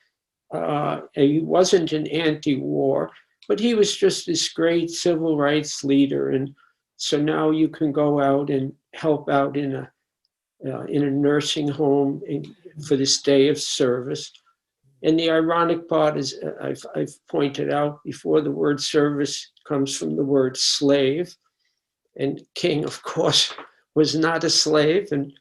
Speaker 2: he wasn't an anti-war, but he was just this great civil rights leader. And so now you can go out and help out in a nursing home for this day of service. And the ironic part is, I've pointed out before, the word service comes from the word slave. And King, of course, was not a slave, and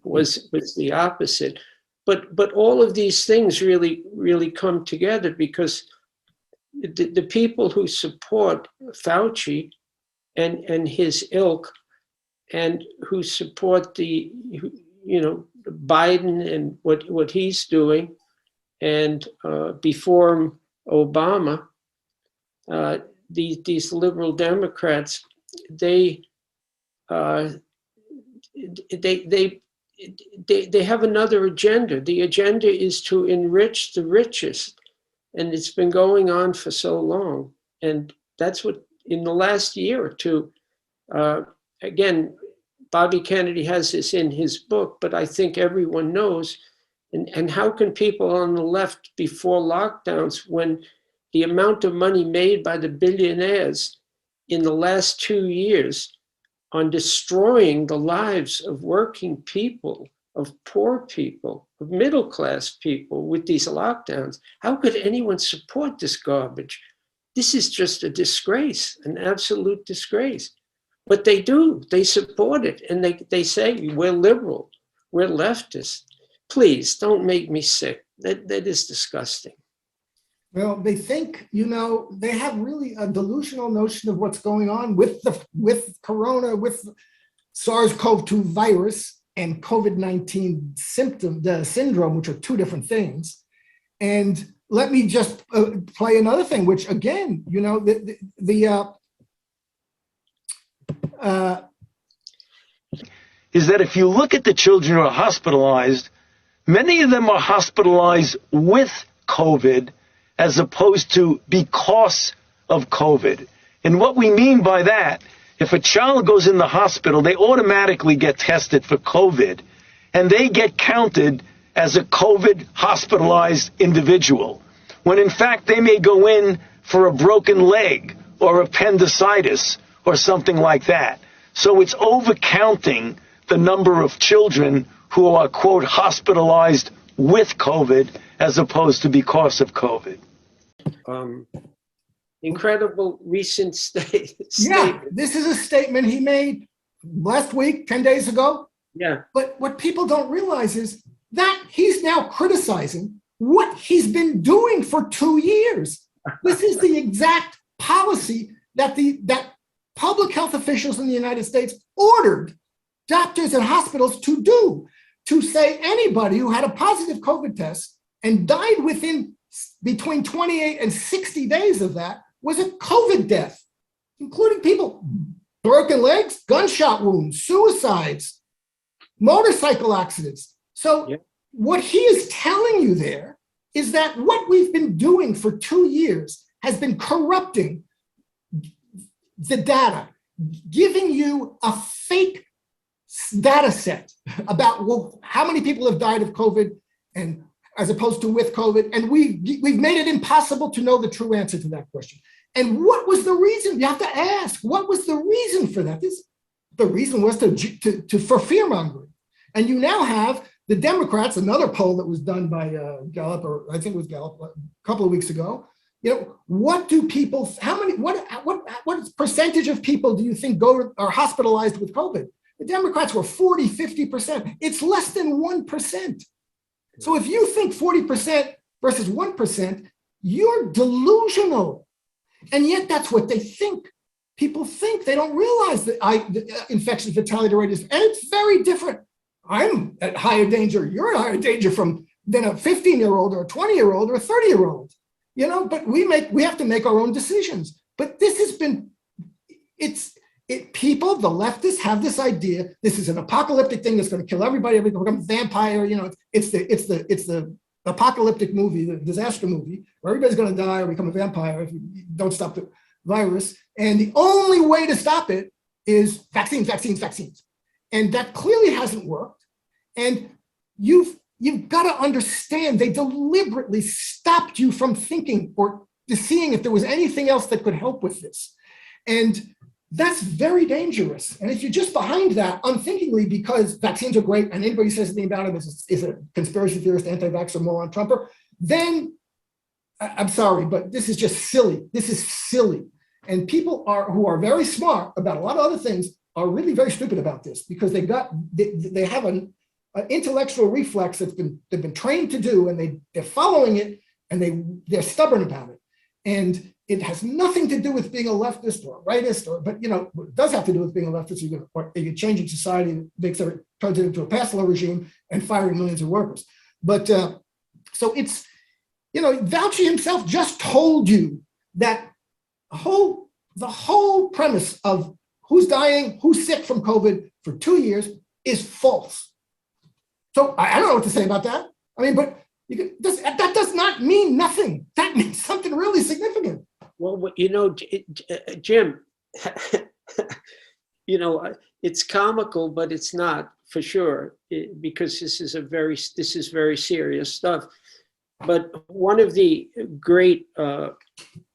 Speaker 2: was the opposite. But all of these things really come together, because the people who support Fauci and his ilk, and who support Biden and what he's doing, and before him, Obama, these liberal Democrats, they have another agenda. The agenda is to enrich the richest, and it's been going on for so long. And that's what, in the last year or two, again, Bobby Kennedy has this in his book, but I think everyone knows. And how can people on the left, before lockdowns, when the amount of money made by the billionaires in the last 2 years on destroying the lives of working people, of poor people, of middle-class people with these lockdowns, how could anyone support this garbage? this is just a disgrace, an absolute disgrace. But they do, they support it. And they say, we're liberal, we're leftist. Please don't make me sick. That is disgusting.
Speaker 1: Well, they think, they have really a delusional notion of what's going on with corona, with SARS-CoV-2 virus and COVID-19 syndrome, which are two different things. And let me just play another thing, which again,
Speaker 5: is that if you look at the children who are hospitalized, many of them are hospitalized with COVID as opposed to because of COVID. And what we mean by that, if a child goes in the hospital, they automatically get tested for COVID, and they get counted as a COVID hospitalized individual, when in fact they may go in for a broken leg or appendicitis or something like that. So it's overcounting the number of children who are, quote, hospitalized with COVID as opposed to because of COVID.
Speaker 2: Incredible recent statement.
Speaker 1: Yeah, this is a statement he made last week, 10 days ago.
Speaker 2: Yeah.
Speaker 1: But what people don't realize is that he's now criticizing what he's been doing for 2 years. This is the exact policy that public health officials in the United States ordered doctors and hospitals to do, to say anybody who had a positive COVID test and died within between 28 and 60 days of that was a COVID death, including people, broken legs, gunshot wounds, suicides, motorcycle accidents. So what he is telling you there is that what we've been doing for 2 years has been corrupting the data, giving you a fake data set about how many people have died of COVID and as opposed to with COVID. And we've made it impossible to know the true answer to that question. And what was the reason? You have to ask, what was the reason for that? The reason was for fear-mongering. And you now have the Democrats, another poll that was done by Gallup, or I think it was Gallup a couple of weeks ago. What do people, what percentage of people do you think are hospitalized with COVID? The Democrats were 40, 50%. It's less than 1%. So if you think 40% versus 1%, you're delusional. And yet that's what they think. People think. They don't realize that the infection fatality rate is, and it's very different. I'm at higher danger. You're at higher danger than a 15-year-old or a 20-year-old or a 30-year-old. But we have to make our own decisions. But this has been, people, the leftists have this idea, this is an apocalyptic thing that's going to kill everybody, everything becomes vampire, it's the apocalyptic movie, the disaster movie, where everybody's going to die or become a vampire if you don't stop the virus. And the only way to stop it is vaccines, vaccines, vaccines. And that clearly hasn't worked. And you've got to understand, they deliberately stopped you from thinking or seeing if there was anything else that could help with this. And that's very dangerous. And if you're just behind that unthinkingly because vaccines are great and anybody says anything about it is a conspiracy theorist, anti-vaxxer, moron, Trumper, then I'm sorry, but this is just silly. This is silly. And people who are very smart about a lot of other things are really very stupid about this because they have an intellectual reflex they've been trained to do, and they're following it, and they're stubborn about it. And it has nothing to do with being a leftist or a rightist, but it does have to do with being a leftist. You're changing society, turns it into a pass law regime and firing millions of workers. But so it's, Fauci himself just told you that the whole premise of who's dying, who's sick from COVID for 2 years is false. So I don't know what to say about that. I mean, but that does not mean nothing. That means something really significant.
Speaker 2: Well, Jim, it's comical, but it's not for sure, because this is very serious stuff. But one of the great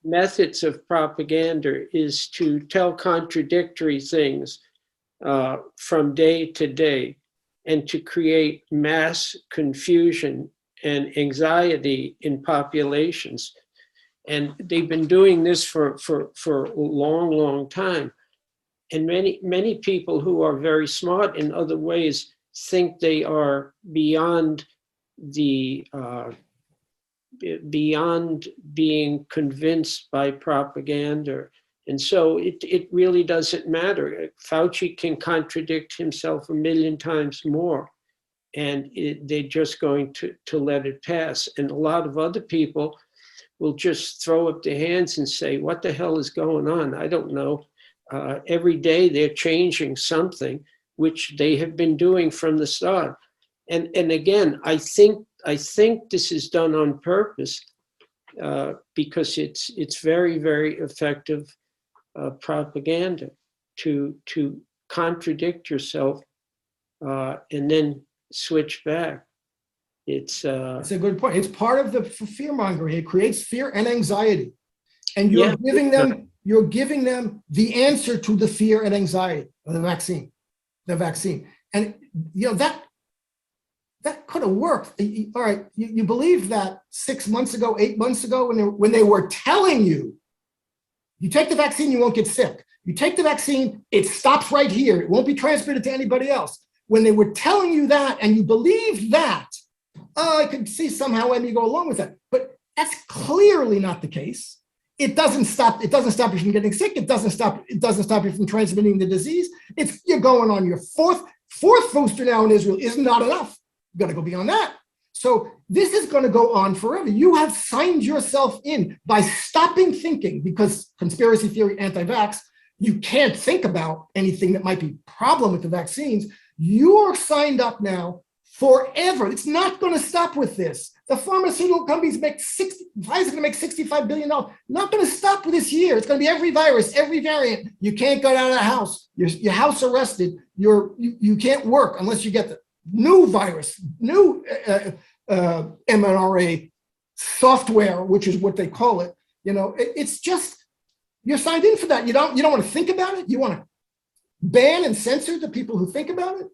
Speaker 2: methods of propaganda is to tell contradictory things from day to day, and to create mass confusion and anxiety in populations. And they've been doing this for a long, long time. And many people who are very smart in other ways think they are beyond being convinced by propaganda. And so it really doesn't matter. Fauci can contradict himself a million times more, and they're just going to let it pass. And a lot of other people will just throw up their hands and say, what the hell is going on? I don't know. Every day they're changing something, which they have been doing from the start. And again, I think this is done on purpose because it's very, very effective propaganda to contradict yourself and then switch back. It's
Speaker 1: a good point. It's part of the fear mongering. It creates fear and anxiety, and you're giving them the answer to the fear and anxiety of the vaccine. And that could have worked. All right, you believe that 6 months ago, 8 months ago, when they were telling you, you take the vaccine, you won't get sick. You take the vaccine, it stops right here. It won't be transmitted to anybody else. When they were telling you that and you believed that, I could see somehow let me go along with that. But that's clearly not the case. It doesn't stop you from getting sick. It doesn't stop you from transmitting the disease. You're going on your fourth booster now in Israel is not enough. You got to go beyond that. So this is going to go on forever. You have signed yourself in by stopping thinking, because conspiracy theory, anti-vax, you can't think about anything that might be a problem with the vaccines. You're signed up now forever. It's not going to stop with this. The pharmaceutical companies Pfizer's going to make $65 billion. Not going to stop with this year. It's going to be every virus, every variant. You can't go out of the house. Your house arrested. You can't work unless you get the new virus, new mRNA software, which is what they call it. It's just, you're signed in for that. You don't want to think about it. You want to ban and censor the people who think about it.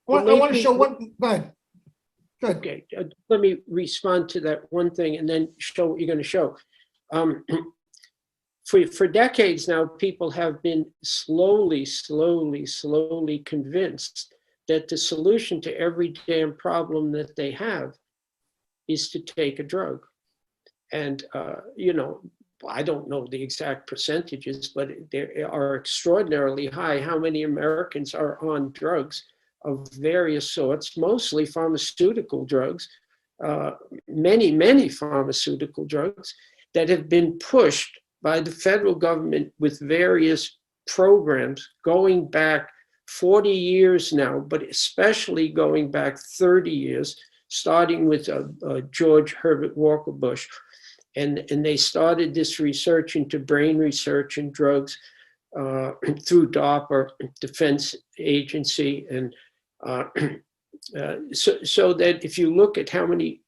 Speaker 1: I want to show what. Go ahead.
Speaker 2: Okay, let me respond to that one thing and then show what you're going to show. For decades now, people have been slowly convinced that the solution to every damn problem that they have is to take a drug. And, I don't know the exact percentages, but they are extraordinarily high. How many Americans are on drugs of various sorts, mostly pharmaceutical drugs, many pharmaceutical drugs that have been pushed by the federal government with various programs going back 40 years now, but especially going back 30 years, starting with George Herbert Walker Bush. And they started this research into brain research and drugs through DARPA, Defense Agency. And so that if you look at how many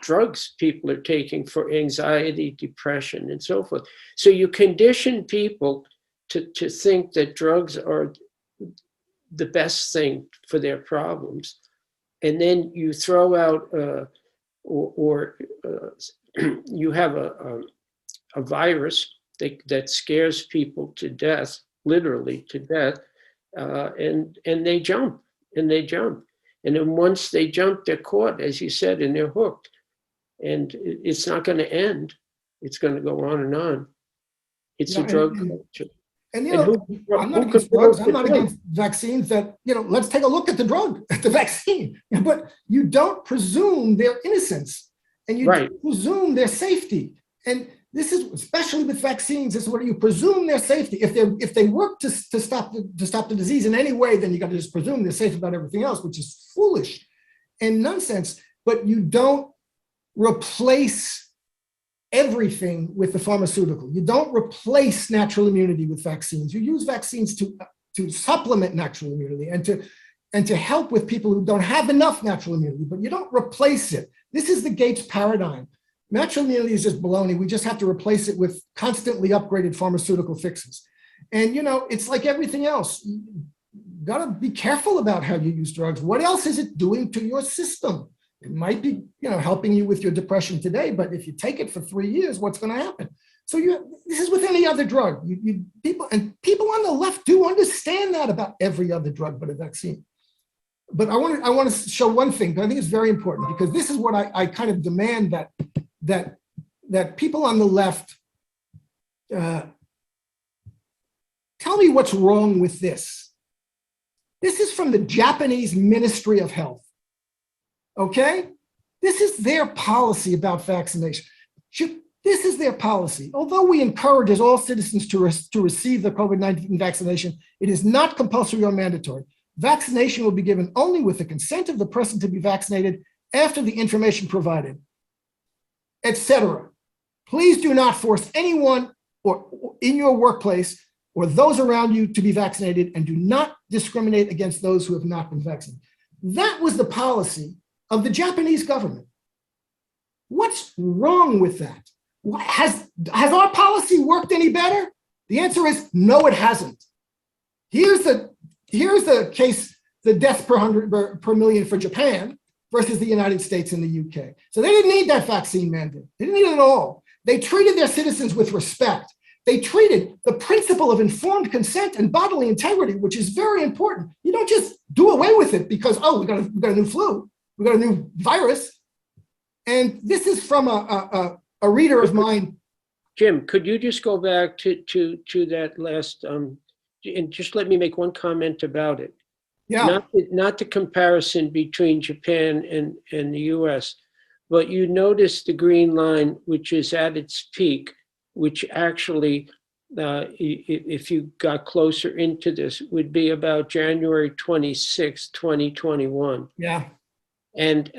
Speaker 2: drugs people are taking for anxiety, depression, and so forth. So you condition people to think that drugs are the best thing for their problems. And then you throw out you have a virus that scares people to death, literally to death, and they jump. And then once they jump, they're caught, as you said, and they're hooked. And it's not going to end. It's going to go on and on. It's a drug culture.
Speaker 1: And I'm not against drugs. I'm not against vaccines. Let's take a look at the drug, at the vaccine. But you don't presume their innocence, and you don't presume their safety. And this is, especially with vaccines, this is where you presume their safety. If they work to stop the disease in any way, then you got to just presume they're safe about everything else, which is foolish and nonsense. But you don't replace everything with the pharmaceutical. You don't replace natural immunity with vaccines. You use vaccines to supplement natural immunity and to help with people who don't have enough natural immunity, but you don't replace it. This is the Gates paradigm. Natural immunity is just baloney. We just have to replace it with constantly upgraded pharmaceutical fixes. And it's like everything else. You gotta be careful about how you use drugs. What else is it doing to your system? It might be, helping you with your depression today, but if you take it for 3 years, what's going to happen? So this is with any other drug. People on the left do understand that about every other drug but a vaccine. But I want to show one thing, but I think it's very important, because this is what I kind of demand that people on the left tell me what's wrong with this. This is from the Japanese Ministry of Health. Okay? This is their policy about vaccination. This is their policy. Although we encourage as all citizens to receive the COVID-19 vaccination, it is not compulsory or mandatory. Vaccination will be given only with the consent of the person to be vaccinated after the information provided, etc. Please do not force anyone or in your workplace or those around you to be vaccinated, and do not discriminate against those who have not been vaccinated. That was the policy of the Japanese government. What's wrong with that? Has our policy worked any better? The answer is no, it hasn't. Here's the case, the death per million for Japan versus the United States and the UK. So they didn't need that vaccine mandate. They didn't need it at all. They treated their citizens with respect. They treated the principle of informed consent and bodily integrity, which is very important. You don't just do away with it because, we got a new flu, we got a new virus. And this is from a reader of mine.
Speaker 2: Jim, could you just go back to that last, and just let me make one comment about it.
Speaker 1: Yeah.
Speaker 2: Not the comparison between Japan and the US, but you notice the green line, which is at its peak, which actually, if you got closer into this, would be about January 26, 2021.
Speaker 1: Yeah.
Speaker 2: And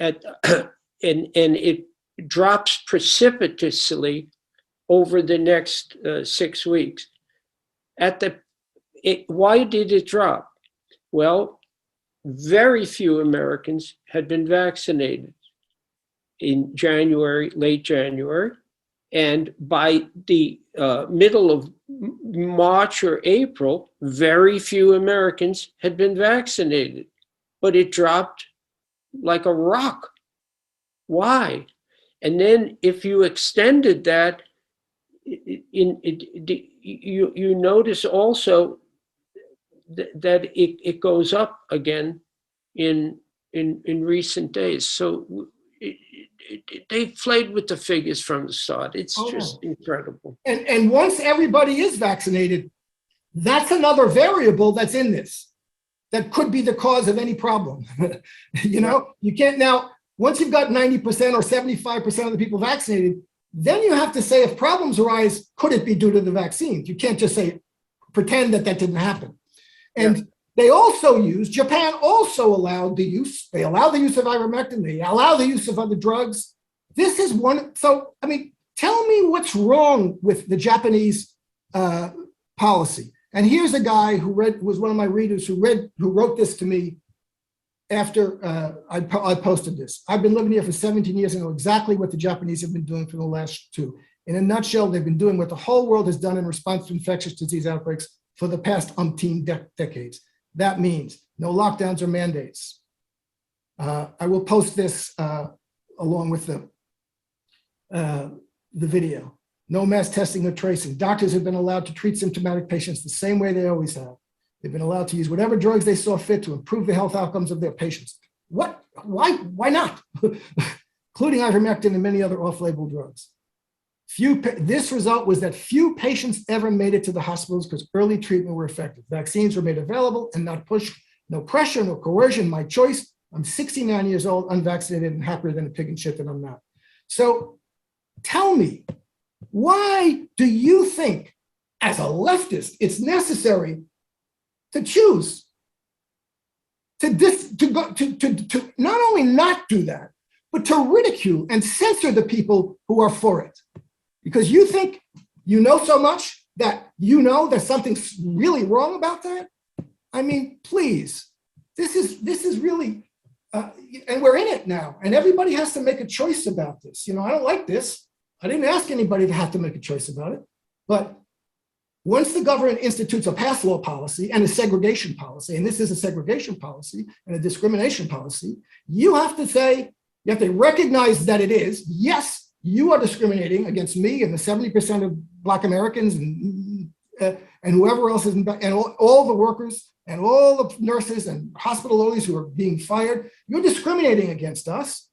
Speaker 2: it drops precipitously over the next 6 weeks. Why did it drop? Well, very few Americans had been vaccinated in January, late January. And by the middle of March or April, very few Americans had been vaccinated, but it dropped like a rock. Why? And then if you extended that, you notice also that it goes up again in recent days. So they played with the figures from the start. It's just incredible.
Speaker 1: And once everybody is vaccinated, that's another variable that's in this that could be the cause of any problem. You can't now, once you've got 90% or 75% of the people vaccinated, then you have to say if problems arise, could it be due to the vaccines? You can't just pretend that didn't happen. And they also Japan also allowed the use, of ivermectin, they allow the use of other drugs. This is one, so, tell me what's wrong with the Japanese policy. And here's a guy who was one of my readers who wrote this to me after I posted this. I've been living here for 17 years and know exactly what the Japanese have been doing for the last 2. In a nutshell, they've been doing what the whole world has done in response to infectious disease outbreaks for the past umpteen decades. That means no lockdowns or mandates. I will post this along with the video. No mass testing or tracing. Doctors have been allowed to treat symptomatic patients the same way they always have. They've been allowed to use whatever drugs they saw fit to improve the health outcomes of their patients. What? Why not? Including ivermectin and many other off-label drugs. This result was that few patients ever made it to the hospitals because early treatment were effective. Vaccines were made available and not pushed. No pressure, no coercion, my choice. I'm 69 years old, unvaccinated, and happier than a pig in shit that I'm not. So tell me, why do you think, as a leftist, it's necessary to choose to not only not do that, but to ridicule and censor the people who are for it? Because you think you know so much that you know that something's really wrong about that? Please, this is really, and we're in it now, and everybody has to make a choice about this. I don't like this. I didn't ask anybody to have to make a choice about it. But once the government institutes a pass law policy and a segregation policy, and this is a segregation policy and a discrimination policy, you have to say, You have to recognize that it is. Yes, you are discriminating against me and the 70% of Black Americans and whoever else is, and all the workers and all the nurses and hospital ladies who are being fired. You're discriminating against us.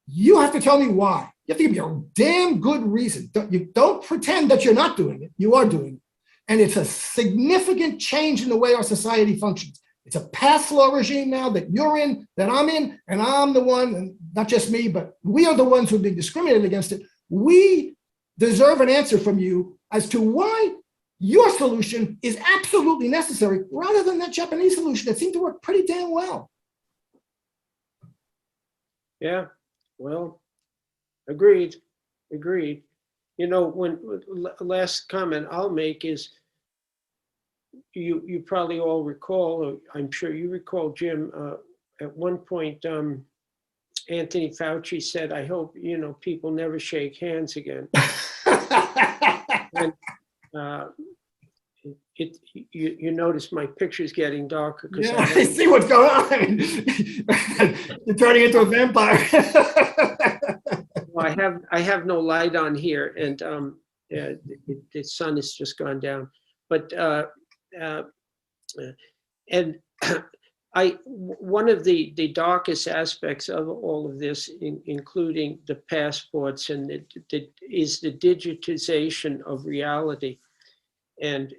Speaker 1: You have to tell me why. You have to give me a damn good reason. You don't pretend that you're not doing it. You are doing it. And it's a significant change in the way our society functions. It's a pass law regime now that you're in, that I'm in, and I'm the one, and not just me, but we are the ones who have been discriminated against it. We deserve an answer from you as to why your solution is absolutely necessary rather than that Japanese solution that seemed to work pretty damn well.
Speaker 2: Yeah, well, agreed. You know, last comment I'll make is, you probably all recall, or I'm sure you recall, Jim, at one point, Anthony Fauci said, I hope, people never shake hands again. And, you notice my picture's getting darker.
Speaker 1: Yeah, I see what's going on. You're turning into a vampire.
Speaker 2: Well, I have no light on here, and the sun has just gone down. But and one of the darkest aspects of all of this, including the passports, and is the digitization of reality. And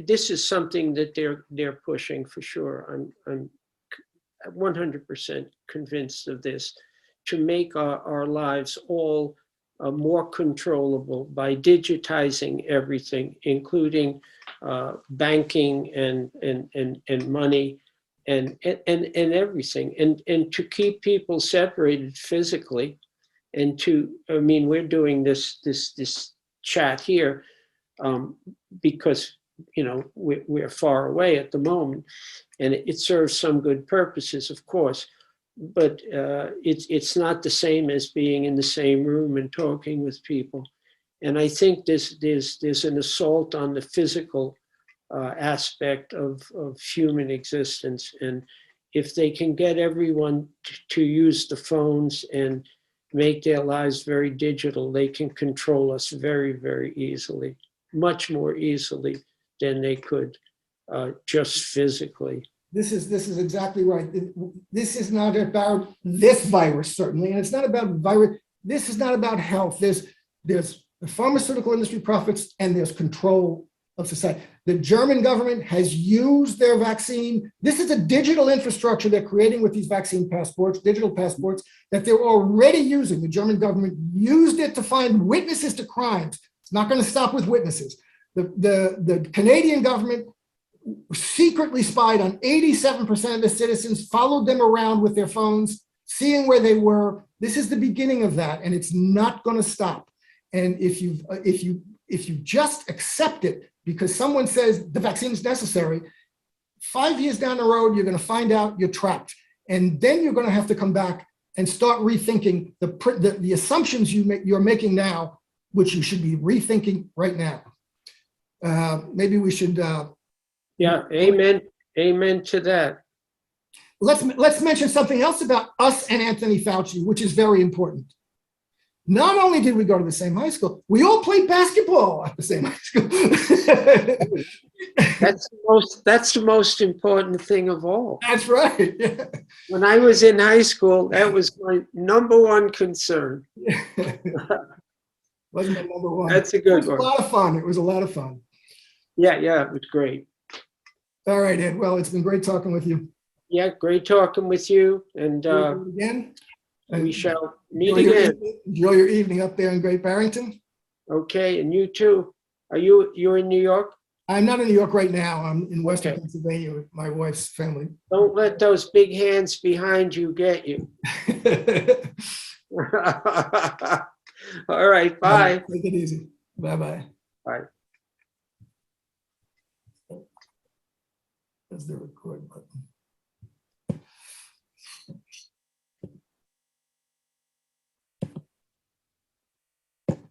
Speaker 2: this is something that they're pushing for sure. I'm 100% convinced of this, to make our lives all more controllable by digitizing everything, including banking and money and everything, and to keep people separated physically, and we're doing this chat here because we're far away at the moment, and it serves some good purposes, of course, but it's not the same as being in the same room and talking with people. And I think there's an assault on the physical aspect of human existence. And if they can get everyone to use the phones and make their lives very digital, they can control us very, very easily, much more easily than they could just physically.
Speaker 1: This is exactly right. This is not about this virus, certainly, and it's not about virus. This is not about health. There's the pharmaceutical industry profits, and there's control of society. The German government has used their vaccine. This is a digital infrastructure they're creating with these vaccine passports, digital passports, that they're already using. The German government used it to find witnesses to crimes. It's not going to stop with witnesses. The Canadian government secretly spied on 87% of the citizens, followed them around with their phones, seeing where they were. This is the beginning of that, and it's not going to stop. And if you just accept it because someone says the vaccine is necessary, 5 years down the road, you're going to find out you're trapped. And then you're going to have to come back and start rethinking the assumptions you're making now, which you should be rethinking right now. Maybe we should.
Speaker 2: Yeah, amen to that.
Speaker 1: Let's mention something else about us and Anthony Fauci, which is very important. Not only did we go to the same high school, we all played basketball at the same high school.
Speaker 2: That's the most important thing of all.
Speaker 1: That's right. Yeah.
Speaker 2: When I was in high school, that was my number one concern.
Speaker 1: Wasn't my number one.
Speaker 2: That's a good one.
Speaker 1: It was a lot of fun. It was a lot of fun.
Speaker 2: Yeah, it was great.
Speaker 1: All right, Ed. Well, it's been great talking with you.
Speaker 2: Yeah, great talking with you. And
Speaker 1: again.
Speaker 2: We shall meet again.
Speaker 1: Enjoy your evening up there in Great Barrington.
Speaker 2: Okay, and you too. You're in New York?
Speaker 1: I'm not in New York right now. I'm in Western Pennsylvania with my wife's family.
Speaker 2: Don't let those big hands behind you get you. All right, bye.
Speaker 1: Take it easy. Bye-bye.
Speaker 2: Bye.
Speaker 1: That's the record button.